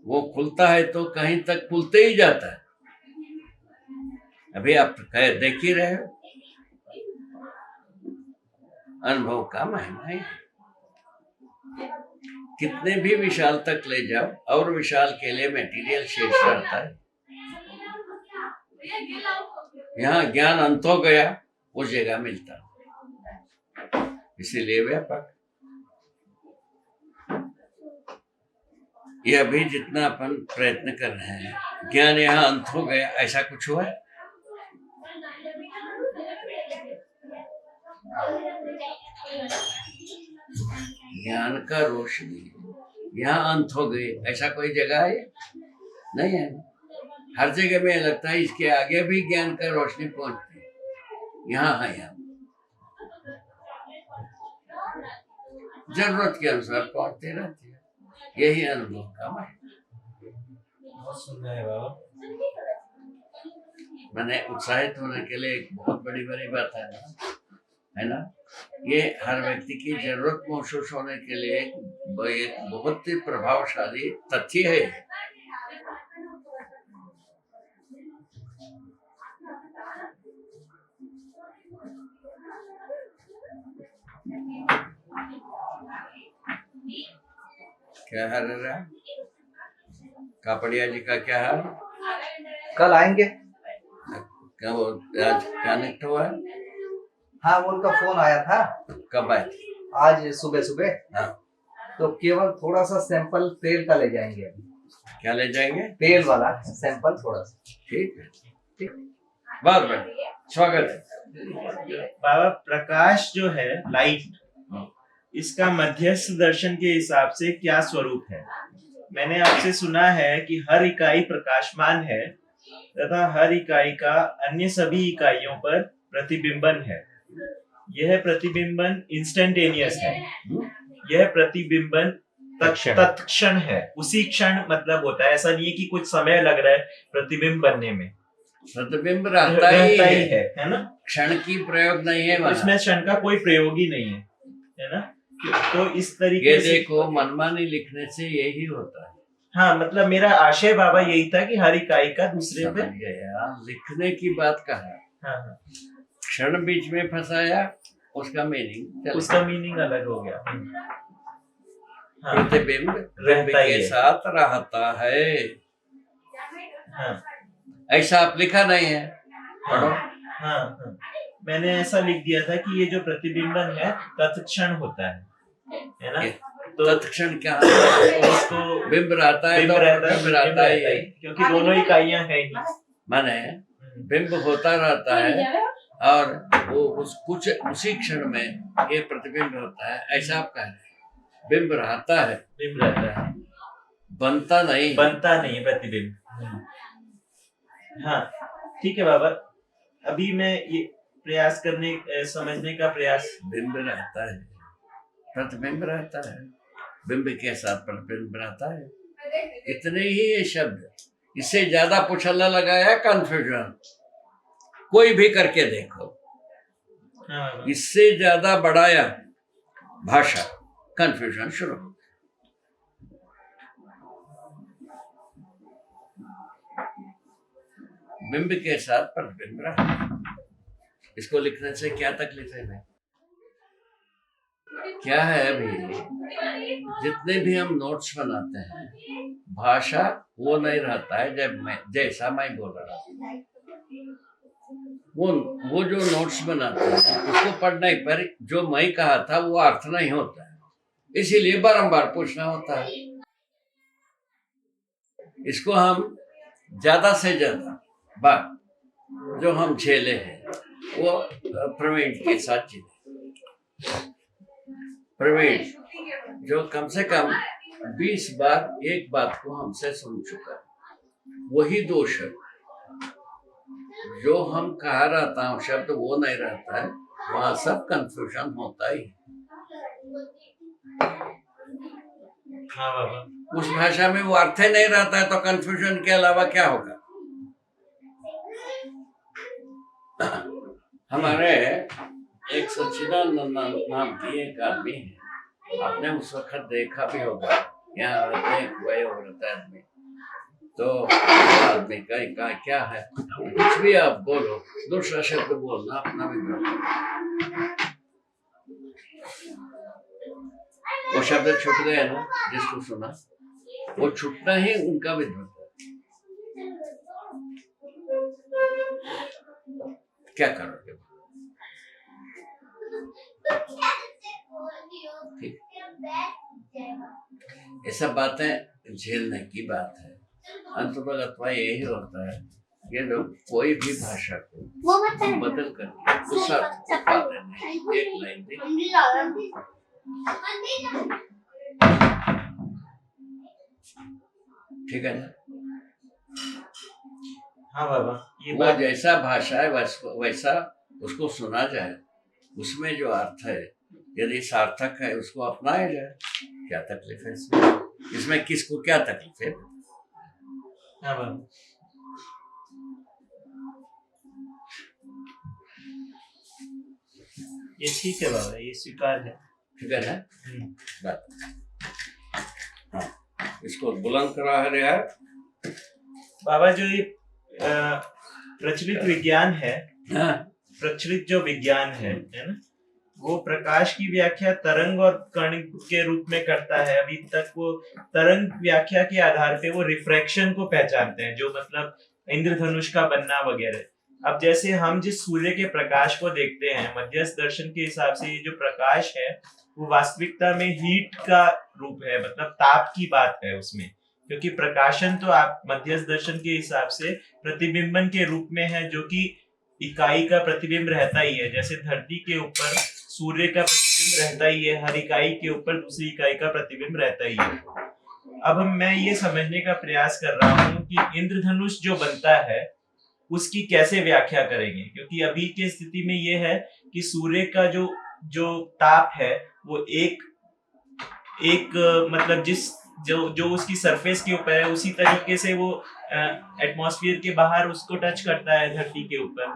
[SPEAKER 1] वो खुलता है तो कहीं तक खुलते ही जाता है। अभी आप देख ही रहे हो, अनुभव का महिमा है। कितने भी विशाल तक ले जाओ और विशाल के लिए मटेरियल शेष रहता है। यहाँ ज्ञान अंत हो गया, उस जगह मिलता, इसीलिए व्यापक। यह भी जितना अपन प्रयत्न कर रहे हैं, ज्ञान यहाँ अंत हो गया ऐसा कुछ हुआ है? ज्ञान का रोशनी यहाँ अंत हो गई ऐसा कोई जगह है? नहीं है। हर जगह में लगता है इसके आगे भी ज्ञान का रोशनी पहुंचती है, यहाँ है। यहाँ जरूरत के अनुसार पहुंचते रहती है, यही अनुभव का है।
[SPEAKER 2] बहुत सुंदर है बाबा।
[SPEAKER 1] मैंने उत्साहित होने के लिए एक बहुत बड़ी बड़ी बात है ना। ये हर व्यक्ति की जरूरत महसूस होने के लिए एक बहुत ही प्रभावशाली तथ्य है। क्या हाल है रहा? कापड़िया जी का क्या हाल?
[SPEAKER 6] कल आएंगे।
[SPEAKER 1] क्या वो आज कनेक्ट हुआ?
[SPEAKER 6] हाँ, वो उनका फोन आया था
[SPEAKER 1] कब आए?
[SPEAKER 6] आज सुबह सुबह।
[SPEAKER 1] हाँ।
[SPEAKER 6] तो केवल थोड़ा सा सैंपल तेल का ले जाएंगे अभी।
[SPEAKER 1] क्या ले जाएंगे?
[SPEAKER 6] तेल वाला सैंपल थोड़ा सा।
[SPEAKER 1] ठीक है, ठीक, बहुत बढ़िया, स्वागत है।
[SPEAKER 2] बाबा, प्रकाश जो है, लाइट, इसका मध्यस्थ दर्शन के हिसाब से क्या स्वरूप है? मैंने आपसे सुना है कि हर इकाई प्रकाशमान है तथा हर इकाई का अन्य सभी इकाइयों पर प्रतिबिंबन है। यह प्रतिबिंबन इंस्टेंटेनियस है। यह प्रतिबिंबन तत्क्षण है, उसी क्षण मतलब होता है। ऐसा नहीं है कि कुछ समय लग रहा है प्रतिबिंब बनने में।
[SPEAKER 1] प्रतिबिंब रहता ही
[SPEAKER 2] है ना।
[SPEAKER 1] क्षण की प्रयोग नहीं है,
[SPEAKER 2] इसमें क्षण का कोई प्रयोग ही नहीं है ना। तो इस तरीके
[SPEAKER 1] ये
[SPEAKER 2] से
[SPEAKER 1] देखो, मनमानी लिखने से यही होता है।
[SPEAKER 2] हाँ, मतलब मेरा आशय बाबा यही था कि हर इकाई का दूसरे पे
[SPEAKER 1] लिखने की बात कहा।
[SPEAKER 2] हाँ,
[SPEAKER 1] क्षण बीच में फंसाया, उसका मीनिंग
[SPEAKER 2] अलग हो गया। हाँ,
[SPEAKER 1] प्रतिबिंब
[SPEAKER 2] रहता ही
[SPEAKER 1] के
[SPEAKER 2] है।
[SPEAKER 1] साथ रहता है।
[SPEAKER 2] हाँ,
[SPEAKER 1] ऐसा आप लिखा नहीं है, पढ़ो।
[SPEAKER 2] हाँ, मैंने ऐसा लिख दिया था कि ये जो प्रतिबिंबन है तत्क्षण होता है ना। तो
[SPEAKER 1] तत्क्षण क्या
[SPEAKER 2] उसको
[SPEAKER 1] बिंब रहता है,
[SPEAKER 2] बिंब
[SPEAKER 1] तो
[SPEAKER 2] रहता
[SPEAKER 1] बिंब रहता है,
[SPEAKER 2] क्योंकि दोनों इकाइयां हैं ही।
[SPEAKER 1] माने बिंब होता रहता है और वो कुछ उसी क्षण में ये प्रतिबिंब होता है, ऐसा आप कह रहे हैं। बिंब रहता है,
[SPEAKER 2] बिंब रहता है,
[SPEAKER 1] बनता नहीं
[SPEAKER 2] प्रतिबिंब। हाँ, ठीक है बाबा, अभी मैं ये प्रयास समझने का प्रयास।
[SPEAKER 1] बिंब रहता है, प्रतिबिंब रहता है, बिंब के साथ प्रतिबिंब रहता है। इतने ही ये शब्द, इससे ज्यादा पुछला लगाया कंफ्यूजन, कोई भी करके देखो।
[SPEAKER 2] हाँ,
[SPEAKER 1] इससे ज्यादा बढ़ाया भाषा, कंफ्यूजन शुरू हो। बिंब के साथ प्रतिबिंब रहा, इसको लिखने से क्या तकलीफ है भाई? क्या है, अभी जितने भी हम नोट्स बनाते हैं, भाषा वो नहीं रहता है जैसा मैं बोल रहा हूँ। वो जो नोट्स बनाते हैं उसको पढ़ने पर जो मैं कहा था वो अर्थ नहीं होता है, इसीलिए बारंबार पूछना होता है। इसको हम ज्यादा से ज्यादा बात जो हम झेले हैं वो प्रवीण के साथ झेले। प्रवीण जो कम से कम 20 बार एक बात को हमसे सुन चुका है, वही दोष है। जो हम कहा रहता हूँ शब्द वो नहीं रहता है, वहां सब कंफ्यूजन होता ही।
[SPEAKER 2] हाँ बाबा,
[SPEAKER 1] उस भाषा में वो अर्थ ही नहीं रहता है, तो कंफ्यूजन के अलावा क्या होगा? हमारे एक सच्चिदानंद नाम की एक आदमी है, आपने उस वक्त देखा भी होगा, यहाँ रहते एक वयोवृद्ध आदमी। तो आदमी का क्या है, कुछ भी आप बोलो, दूसरा शब्द बोलना अपना भी वो शब्द छूट गया ना, जिसको सुना वो छूटना ही उनका विद्वत है। क्या करोगे? ठीक, ये सब बातें झेलने की बात है। अंततः यही होता है, ये लोग कोई भी भाषा को बदल कर उस अर्थ को पाते नहीं। एक लाइन ठीक है ना।
[SPEAKER 2] हाँ बाबा, ये
[SPEAKER 1] वो
[SPEAKER 2] बात
[SPEAKER 1] जैसा भाषा है वैसा उसको सुना जाए, उसमें जो अर्थ है यदि सार्थक है उसको अपनाया जाए। क्या तकलीफ है इसमें किसको क्या तकलीफ है?
[SPEAKER 2] हाँ बाबा, ये ठीक है बाबा, ये स्वीकार है।
[SPEAKER 1] ठीक है ना?
[SPEAKER 2] हम्म।
[SPEAKER 1] बात। हाँ, इसको बुलंद करा है यार।
[SPEAKER 2] बाबा जो ये प्रचलित विज्ञान है,
[SPEAKER 1] हाँ,
[SPEAKER 2] प्रचलित जो विज्ञान है ना, वो प्रकाश की व्याख्या तरंग और कण के रूप में करता है। अभी तक वो तरंग व्याख्या के आधार पे वो रिफ्रैक्शन को पहचानते हैं, जो मतलब इंद्रधनुष का बनना वगैरह। अब जैसे हम जिस सूर्य के प्रकाश को देखते हैं, मध्यस्थ दर्शन के हिसाब से ये जो प्रकाश है वो वास्तविकता में हीट का रूप है, मतलब ताप की बात है उसमें। क्योंकि प्रकाशन तो आप मध्यस्थ दर्शन के हिसाब से प्रतिबिंबन के रूप में है, जो कि इकाई का प्रतिबिंब रहता ही है। जैसे धरती के ऊपर सूर्य का प्रतिबिंब रहता ही है, हर इकाई के ऊपर दूसरी इकाई का प्रतिबिंब रहता ही है। अब मैं ये समझने का प्रयास कर रहा हूँ कि इंद्रधनुष जो बनता है उसकी कैसे व्याख्या करेंगे, क्योंकि अभी की स्थिति में ये है कि सूर्य का जो जो ताप है वो एक मतलब जिस जो उसकी सरफेस के ऊपर है उसी तरीके से वो एटमॉस्फेयर के बाहर उसको टच करता है धरती के ऊपर,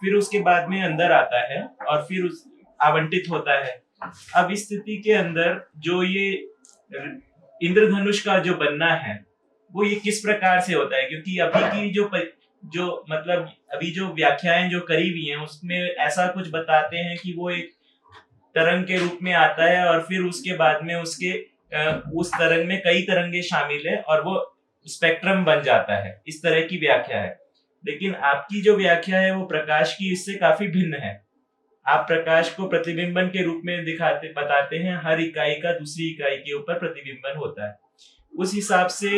[SPEAKER 2] फिर उसके बाद में अंदर आता है और फिर उस आवंटित होता है। अब इस स्थिति के अंदर जो ये इंद्रधनुष का जो बनना है वो ये किस प्रकार से होता है, क्योंकि अभी की जो मतलब अभी जो व्याख्याएं जो करी हुई हैं उसमें ऐसा कुछ बताते हैं कि वो एक तरंग के रूप में आता है और फिर उसके बाद में उसके उस तरंग में कई तरंगे शामिल है और वो स्पेक्ट्रम बन जाता है। इस तरह की व्याख्या है, लेकिन आपकी जो व्याख्या है वो प्रकाश की इससे काफी भिन्न है। आप प्रकाश को प्रतिबिंबन के रूप में बताते हैं, हर इकाई का दूसरी इकाई के ऊपर प्रतिबिंबन होता है। उस हिसाब से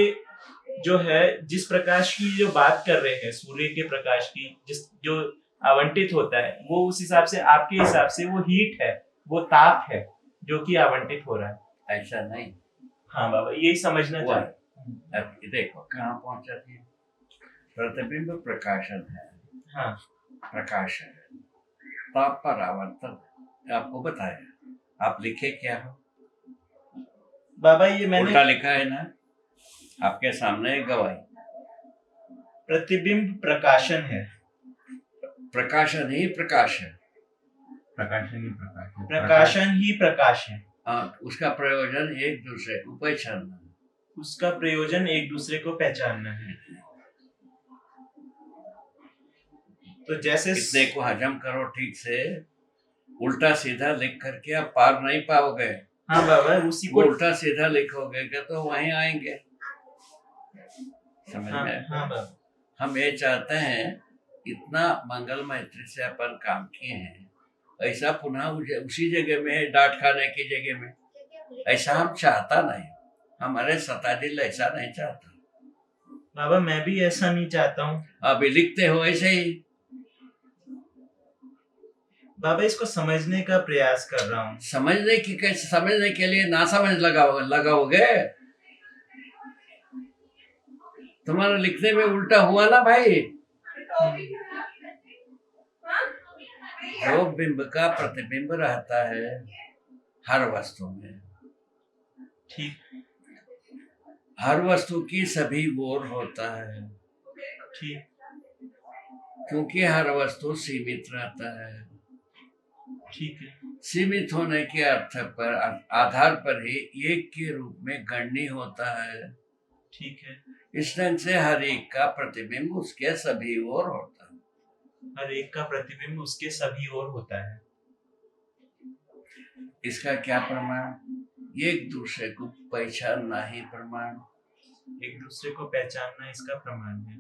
[SPEAKER 2] जो है जिस प्रकाश की जो बात कर रहे हैं, सूर्य के प्रकाश की जो आवंटित होता है, वो उस हिसाब से आपके हिसाब से वो हीट है, वो ताप है जो कि आवंटित हो रहा है।
[SPEAKER 1] ऐसा नहीं।
[SPEAKER 2] हाँ बाबा, यही समझना
[SPEAKER 1] हुआ।
[SPEAKER 2] चाहिए।
[SPEAKER 1] अब देखो कहाँ पहुंचा थी। प्रतिबिंब प्रकाशन है।
[SPEAKER 2] हाँ
[SPEAKER 1] प्रकाश है, ताप पर आवर्तन। आपको बताया, आप लिखे क्या हो?
[SPEAKER 2] बाबा ये मैंने
[SPEAKER 1] उल्टा लिखा है ना, आपके सामने एक गवाही।
[SPEAKER 2] प्रतिबिंब प्रकाशन है।
[SPEAKER 1] प्रकाशन ही प्रकाश है।
[SPEAKER 4] प्रकाशन ही प्रकाश है।
[SPEAKER 2] प्रकाशन ही प्रकाश है।
[SPEAKER 1] हाँ, उसका प्रयोजन एक दूसरे को पहचानना,
[SPEAKER 2] उसका प्रयोजन एक दूसरे को पहचानना है। तो जैसे
[SPEAKER 1] इतने को हजम करो ठीक से। उल्टा सीधा लिख करके आप पार नहीं पाओगे।
[SPEAKER 2] हाँ बाबा, उसी
[SPEAKER 1] वो
[SPEAKER 2] को
[SPEAKER 1] उल्टा सीधा लिखोगे क्या तो वहीं आएंगे। समझ
[SPEAKER 2] हाँ,
[SPEAKER 1] में आया?
[SPEAKER 2] हाँ बाबा।
[SPEAKER 1] हम ये चाहते हैं इतना मंगल मैत्री से अपन काम किए हैं, ऐसा पुनः उसी जगह में डांट खाने की जगह में, ऐसा हम चाहता नहीं। हमारे सतादिल ऐसा नहीं चाहता।
[SPEAKER 2] बाबा मैं भी ऐसा नहीं चाहता हूँ।
[SPEAKER 1] अभी लिखते हो ऐसे ही।
[SPEAKER 2] बाबा इसको समझने का प्रयास कर रहा हूँ।
[SPEAKER 1] समझने की कैसे? समझने के लिए ना समझ लगाओगे। तुम्हारा लिखने में उल्टा हुआ ना भाई। जो बिंब का प्रतिबिंब रहता है हर वस्तु में,
[SPEAKER 2] ठीक
[SPEAKER 1] हर वस्तु की सभी ओर होता है,
[SPEAKER 2] ठीक
[SPEAKER 1] क्योंकि हर वस्तु सीमित रहता है।
[SPEAKER 2] ठीक है।
[SPEAKER 1] सीमित होने के अर्थ पर आधार पर ही एक के रूप में गण्य होता है।
[SPEAKER 2] ठीक है।
[SPEAKER 1] इस ढंग से हर एक का प्रतिबिंब उसके सभी ओर होता है।
[SPEAKER 2] हर एक का प्रतिबिंब उसके सभी ओर होता है।
[SPEAKER 1] इसका क्या प्रमाण? एक दूसरे को पहचानना ही प्रमाण।
[SPEAKER 2] एक दूसरे को पहचानना इसका प्रमाण है।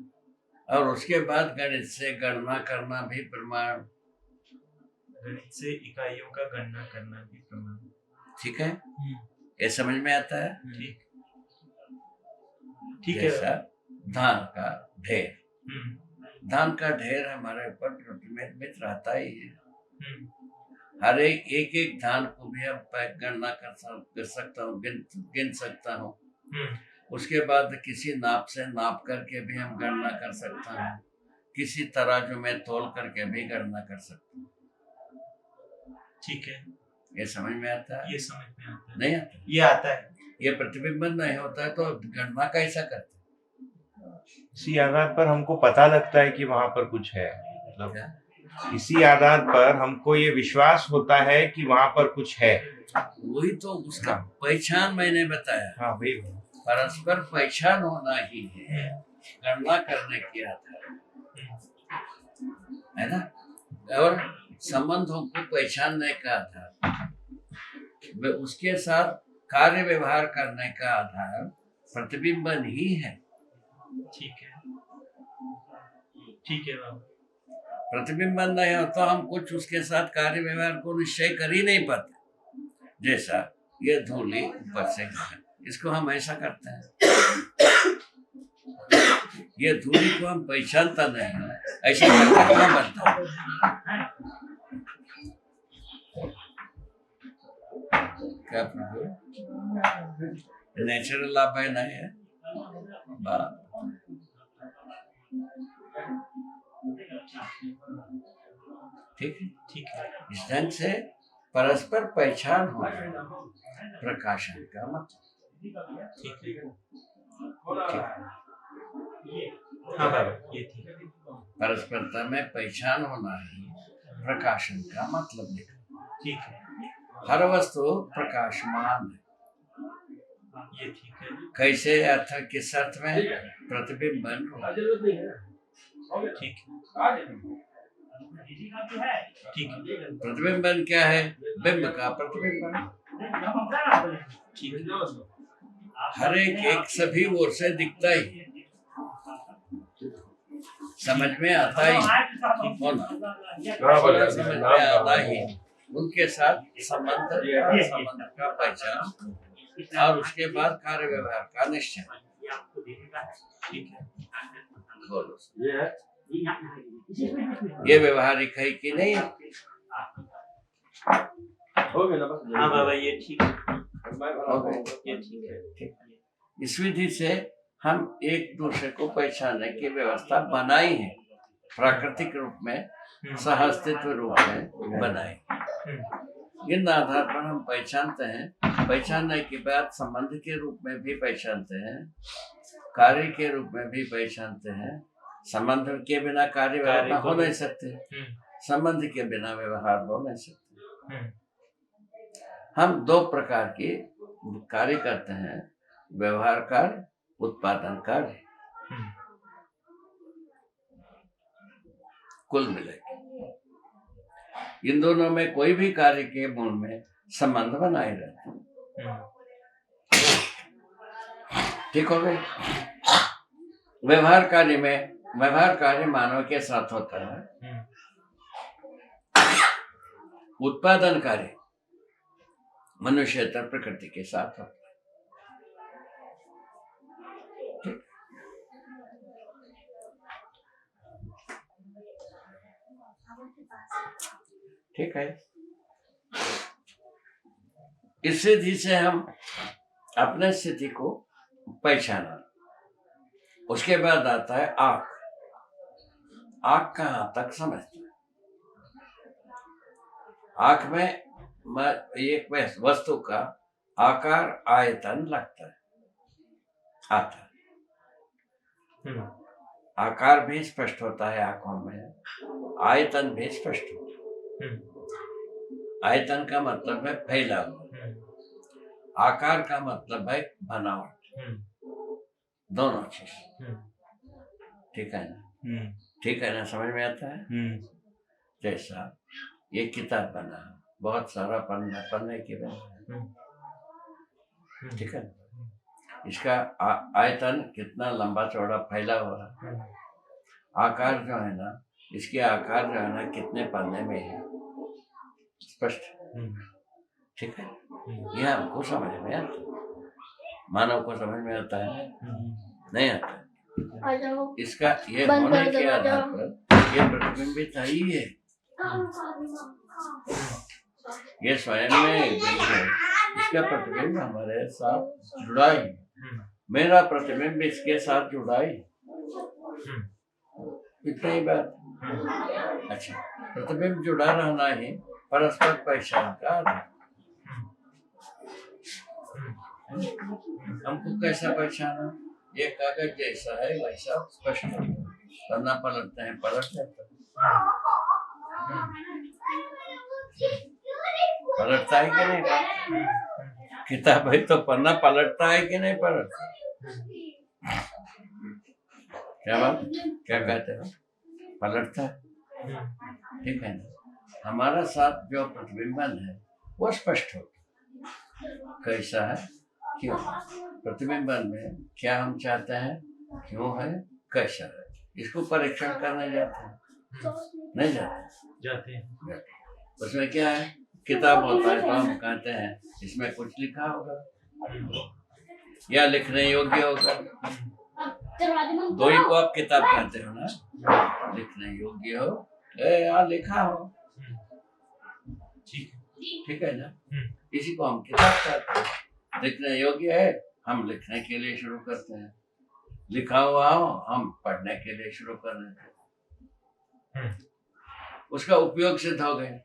[SPEAKER 1] और उसके बाद गणित से गणना करना भी प्रमाण।
[SPEAKER 2] गणित से इकाइयों का गणना करना भी प्रमाण।
[SPEAKER 1] ठीक है, ये समझ में आता है?
[SPEAKER 2] ठीक ठीक है।
[SPEAKER 1] जैसा धान का ढेर, धान का ढेर हमारे ऊपर प्रतिबिंबित रहता ही है। हर एक धान को भी हम गणना कर सकता हूँ, गिन सकता हूँ। उसके बाद किसी नाप से नाप करके भी हम गणना कर सकता हूँ, किसी तराजू में तोल करके भी गणना कर सकता हूँ।
[SPEAKER 2] ठीक है।
[SPEAKER 1] ये समझ में आता है?
[SPEAKER 2] ये समझ में आता है।
[SPEAKER 1] नहीं आता?
[SPEAKER 2] ये आता है।
[SPEAKER 1] ये प्रतिबिंबन नहीं होता है तो गणना कैसा करते?
[SPEAKER 4] इसी आधार पर हमको पता लगता है कि वहां पर कुछ है, मतलब इसी आधार पर हमको ये विश्वास होता है कि वहां पर कुछ है।
[SPEAKER 1] वही तो उसका पहचान मैंने बताया।
[SPEAKER 4] हाँ भाई,
[SPEAKER 1] परस्पर पहचान होना ही है गणना करने के आधार, है ना। और संबंधों को पहचानने का आधार, उसके साथ कार्य व्यवहार करने का आधार प्रतिबिंबन ही है।
[SPEAKER 2] ठीक है, ठीक है बाबा।
[SPEAKER 1] प्रतिबिंबन नहीं हो तो हम कुछ उसके साथ कार्य व्यवहार को निश्चय कर ही नहीं पाते। जैसा ये धूली ऊपर से गिरा, इसको हम ऐसा करते हैं, ये धूली को हम पहचानता नहीं है, ऐसा करके क्या बनता है? क्या प्रभु नेचुरल आप है नहीं है बात। ठीक है,
[SPEAKER 2] ठीक है,
[SPEAKER 1] इस ढंग से परस्पर पहचान हो प्रकाशन का मतलब।
[SPEAKER 2] ठीक है।
[SPEAKER 1] ठीक है।
[SPEAKER 2] हाँ बाबा, ये ठीक है।
[SPEAKER 1] परस्परता में पहचान होना ही प्रकाशन का मतलब निकला।
[SPEAKER 2] ठीक है,
[SPEAKER 1] हर वस्तु प्रकाशमान है।
[SPEAKER 2] ये ठीक है।
[SPEAKER 1] कैसे अर्थ, किस अर्थ में? प्रतिबिंबन हो।
[SPEAKER 2] ठीक है, ठीक है,
[SPEAKER 1] प्रतिबिंबन क्या है? बिंब का प्रतिबिंबन।
[SPEAKER 2] ठीक है।
[SPEAKER 1] हर एक सभी ओर से दिखता ही, समझ में आता ही होना, समझ में आता ही उनके साथ संबंध का पहचान और उसके बाद कार्य व्यवहार का निश्चय।
[SPEAKER 2] ठीक है,
[SPEAKER 1] बोलो, ये व्यवहारिक है कि नहीं?
[SPEAKER 2] हाँ बाबा, ये ठीक है। ये ठीक है।
[SPEAKER 1] ठीक। इस विधि से हम एक दूसरे को पहचानने की व्यवस्था बनाई है, प्राकृतिक रूप में, सहअस्तित्व रूप में बनाई। इन आधार पर हम पहचानते हैं, पहचानने के बाद संबंध के रूप में भी पहचानते हैं, कार्य के रूप में भी पहचानते हैं। संबंध के बिना कार्य व्यवहार हो नहीं सकते, संबंध के बिना व्यवहार हो नहीं सकते। हम दो प्रकार के कार्य करते हैं, व्यवहार कार्य, उत्पादन कार्य। कुल मिलाकर इन दोनों में कोई भी कार्य के मूल में संबंध बनाए रहते हैं। ठीक हो गए? व्यवहार कार्य मानव के साथ होता है, उत्पादन कार्य मनुष्यतर प्रकृति के साथ होता है। ठीक है। इस विधि से हम अपने स्थिति को पहचाना। उसके बाद आता है आँख। आँख कहाँ तक समझते हैं? आँख में एक वस्तु का आकार आयतन लगता है, आता है। आकार भी स्पष्ट होता है आंखों में, आयतन भी स्पष्ट होता है। आयतन का मतलब है फैला हुआ, आकार का मतलब है बनावट, दोनों चीज। ठीक है ना? ठीक है ना? समझ में आता है? जैसा ये किताब बना, बहुत सारा पन्ने के बना, ठीक है। इसका आयतन कितना लंबा चौड़ा फैला हुआ है, आकार जो है ना, इसके आकार जो है ना कितने पन्ने में है, स्पष्ट। ठीक है, यह हमको समझ में आता है, मानव को समझ में आता है? नहीं आता है। इसका ये होने के आधार पर ये प्रतिबिंबित ही है, ये स्वयं में एक बिंब है, इसका प्रतिबिंब हमारे साथ जुड़ा ही, मेरा प्रतिबिंब इसके साथ जुड़ा ही, इतना ही बात। अच्छा, प्रतिबिंब जुड़ा रहना ही परस्पर पहचान का आधार। हमको कैसा पहचाना? ये कागज जैसा है वैसा स्पष्ट, पन्ना पलटते हैं, पलट जाता है। पलटता है कि नहीं पलटता? किताब है तो पन्ना पलटता है कि नहीं पलटता? क्या बात, क्या कहते हो? पलटता है, ठीक है ना? हमारा साथ जो प्रतिबिंबन है वो स्पष्ट होता कैसा है, क्यों? प्रतिबिंबन में क्या हम चाहते हैं, क्यों है, कैसा है, इसको परीक्षण करने जाते हैं, नहीं
[SPEAKER 2] जाते हैं।
[SPEAKER 1] उसमें क्या है, किताब होता है तो हम कहते हैं इसमें कुछ लिखा होगा या लिखने योग्य होगा, दो ही को आप किताब कहते हो ना, लिखने योग्य हो या लिखा हो, ठीक है ना? इसी को हम किताब कहते हैं। लिखने योग्य है, हम लिखने के लिए शुरू करते हैं, लिखा हुआ हो हम पढ़ने के लिए शुरू कर देते हैं, उसका उपयोग सिद्ध हो गया।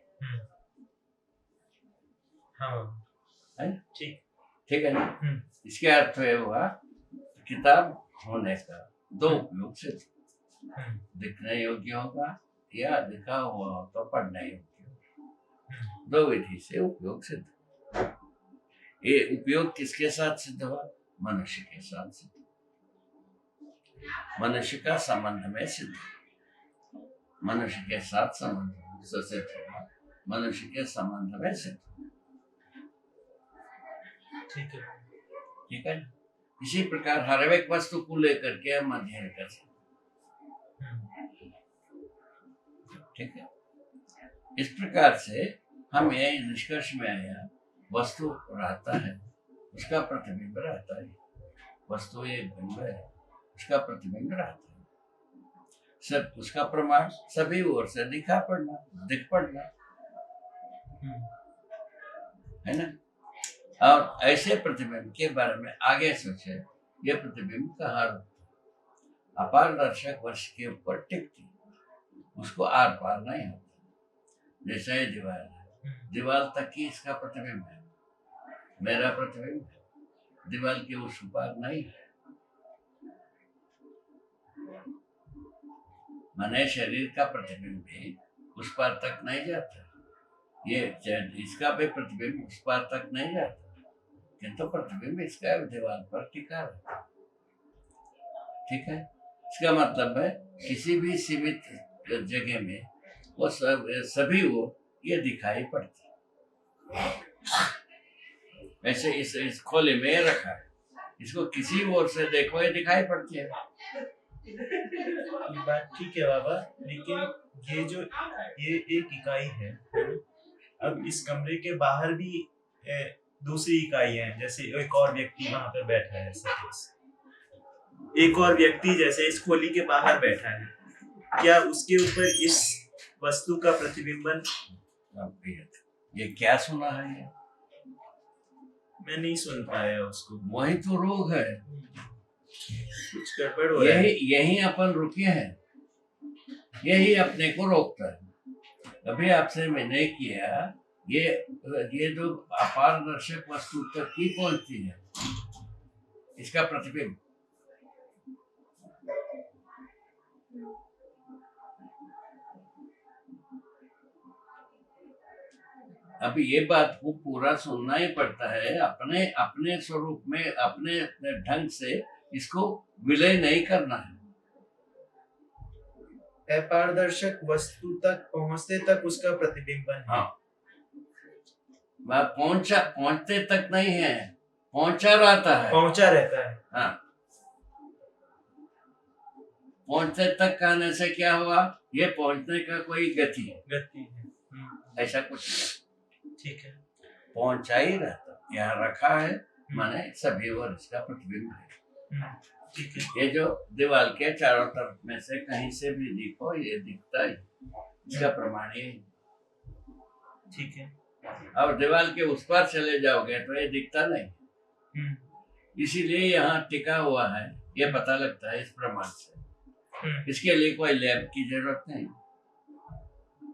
[SPEAKER 1] ठीक है ना? इसके अर्थ ये हुआ किताब होने का दो उपयोग सिद्ध, लिखने योग्य होगा या लिखा हुआ हो तो पढ़ने योग्य होगा, दो विधि से उपयोग सिद्ध। ये उपयोग किसके साथ सिद्ध हुआ? मनुष्य के साथ सिद्ध, मनुष्य का संबंध में सिद्ध, मनुष्य के साथ संबंध से सिद्ध हुआ, मनुष्य के संबंध में सिद्ध, ठीक है? इसी प्रकार हर एक वस्तु को लेकर के हम अध्ययन कर सकते, ठीक है? इस प्रकार से हम यह निष्कर्ष में आया, वस्तु रहता है उसका प्रतिबिंब रहता है, वस्तु एक बिंब है उसका प्रतिबिंब रहता है, सब उसका प्रमाण सभी ओर से दिख पड़ना है ना? और ऐसे प्रतिबिंब के बारे में आगे सोचे, ये प्रतिबिंब कहाँ रुकता, अपारदर्शक वस्तु के ऊपर टिकती, उसको आर पार नहीं होता। जैसे ये दीवार है, दीवार तक ही इसका प्रतिबिंब है, मेरा प्रतिबिंब है, दीवार के उस पार नहीं है। माने शरीर का प्रतिबिंब भी उस पार तक नहीं जाता, ये इसका भी प्रतिबिंब उस पार तक नहीं जाता, किंतु प्रतिबिंब इसका दीवार पर टिका रहता, ठीक है? इसका मतलब है किसी भी सीमित जगह में वो सभी वो ये दिखाई पड़ती, ऐसे इस खोले में रखा है, इसको किसी ओर से देखो ये दिखाई पड़ती है।
[SPEAKER 2] बात ठीक है बाबा, लेकिन ये एक इकाई है, अब इस कमरे के बाहर भी दूसरी इकाई है, जैसे एक और व्यक्ति वहां पर बैठा है, एक और व्यक्ति जैसे इस खोली के बाहर बैठा है, क्या उसके ऊपर इस वस्तु का प्रतिबिंबन?
[SPEAKER 1] ये क्या सुना है ये?
[SPEAKER 2] मैं नहीं सुन पाया उसको।
[SPEAKER 1] वही तो रोग है,
[SPEAKER 2] कुछ गड़बड़ हो रहा है।
[SPEAKER 1] यही अपन रुके हैं, यही अपने को रोकता है। अभी आपसे मैंने किया, ये जो अपारदर्शक वस्तु तक की पहुंचती है, इसका प्रतिबिंब, अभी ये बात को पूरा सुनना ही पड़ता है, अपने अपने स्वरूप में अपने ढंग से इसको विलय नहीं करना है।
[SPEAKER 2] अपारदर्शक वस्तु तक पहुंचते तक उसका प्रतिबिंबन।
[SPEAKER 1] हाँ, पहुंचते तक नहीं है, पहुंचा रहता है। हाँ, पहुंचते तक कहने से क्या हुआ, ये पहुंचने का कोई गति है, ऐसा कुछ,
[SPEAKER 2] ठीक है?
[SPEAKER 1] पहुंचा ही रहता, यहाँ रखा है, माने सभी ओर इसका प्रतिबिंब है,
[SPEAKER 2] ठीक है?
[SPEAKER 1] ये जो दीवार के चारों तरफ में से कहीं से भी देखो ये दिखता है, इसका प्रमाण है,
[SPEAKER 2] ठीक है?
[SPEAKER 1] और दीवार के उस पार चले जाओगे तो ये दिखता नहीं, इसीलिए यहाँ टिका हुआ है, ये पता लगता है इस प्रमाण से। इसके लिए कोई लैब की जरूरत नहीं,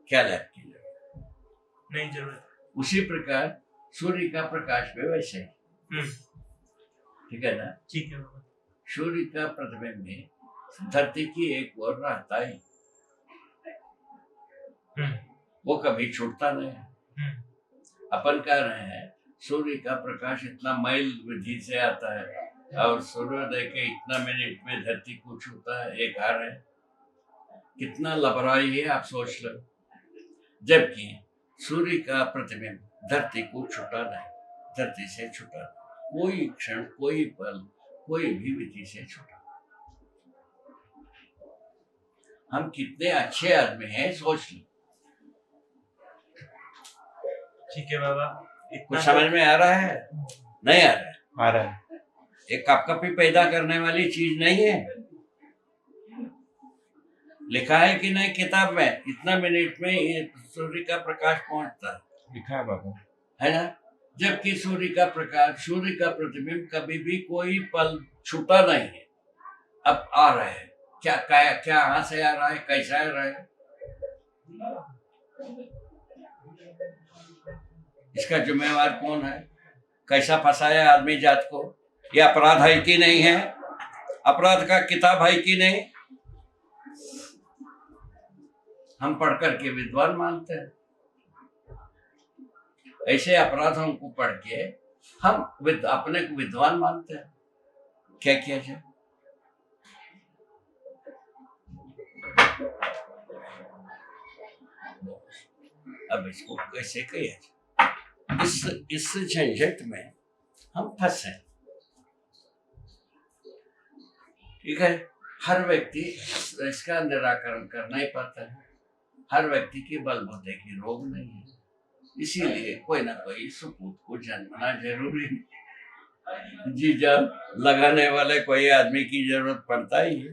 [SPEAKER 1] क्या लैब की जरूरत
[SPEAKER 2] नहीं, जरूरत।
[SPEAKER 1] उसी प्रकार सूर्य का प्रकाश भी वैसे ही, ठीक है ना?
[SPEAKER 2] ठीक है।
[SPEAKER 1] सूर्य का प्रतिबिंब में धरती की एक ओर रहता है, वो कभी छूटता नहीं है। अपन कह रहे हैं सूर्य का प्रकाश इतना माइल विधि से आता है और सूर्योदय के इतना मिनट में धरती को छूता है, एक हार है। कितना लापरवाही है आप सोच लो। जबकि सूर्य का प्रतिबिंब धरती को छूटा नहीं, धरती से छूटा नहीं। कोई क्षण, कोई पल, कोई भी विधि से छूटा। हम कितने अच्छे आदमी हैं सोच लो।
[SPEAKER 2] ठीक है बाबा,
[SPEAKER 1] कुछ
[SPEAKER 2] इतना
[SPEAKER 1] समझ में आ रहा है? नहीं आ रहा है?
[SPEAKER 4] आ रहा है।
[SPEAKER 1] एक कपकपी पैदा करने वाली चीज नहीं है। लिखा है कि नहीं किताब में, इतना मिनट में ये सूर्य का प्रकाश पहुंचता है,
[SPEAKER 4] लिखा है बाबा।
[SPEAKER 1] है ना? जबकि सूर्य का प्रकाश, सूर्य का प्रतिबिंब कभी भी कोई पल छूटा नहीं है। अब आ रहा है, क्या क्या क्या कहाँ से आ रहा है, कैसा आ रहा है, इसका जिम्मेवार कौन है? कैसा फंसाया आदमी जात को? ये अपराध है कि नहीं है? अपराध का किताब है कि नहीं? हम पढ़ करके विद्वान मानते हैं। ऐसे अपराधों को पढ़ के हम अपने को विद्वान मानते हैं। क्या किया जाए? अब इसको कैसे किया जाए? इस झंझट में हम फंसे। ठीक है, हर व्यक्ति इसका निराकरण कर नहीं पाता है। हर व्यक्ति के बलबूते की रोग नहीं है, इसीलिए कोई ना कोई सुपूत को जन्मना जरूरी है। जी जान लगाने वाले कोई आदमी की जरूरत पड़ता ही है।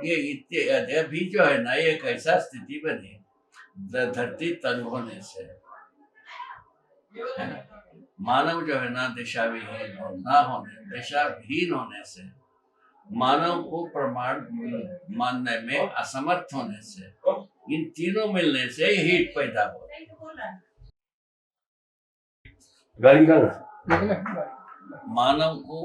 [SPEAKER 1] ये अभी जो है ना, ये एक ऐसा स्थिति बनी धरती तंग होने से, है ना? मानव जो है ना दिशाविहीन दिशाहीन होने से, मानव को प्रमाण मानने में असमर्थ होने से, इन तीनों मिलने से हीट पैदा हो। मानव को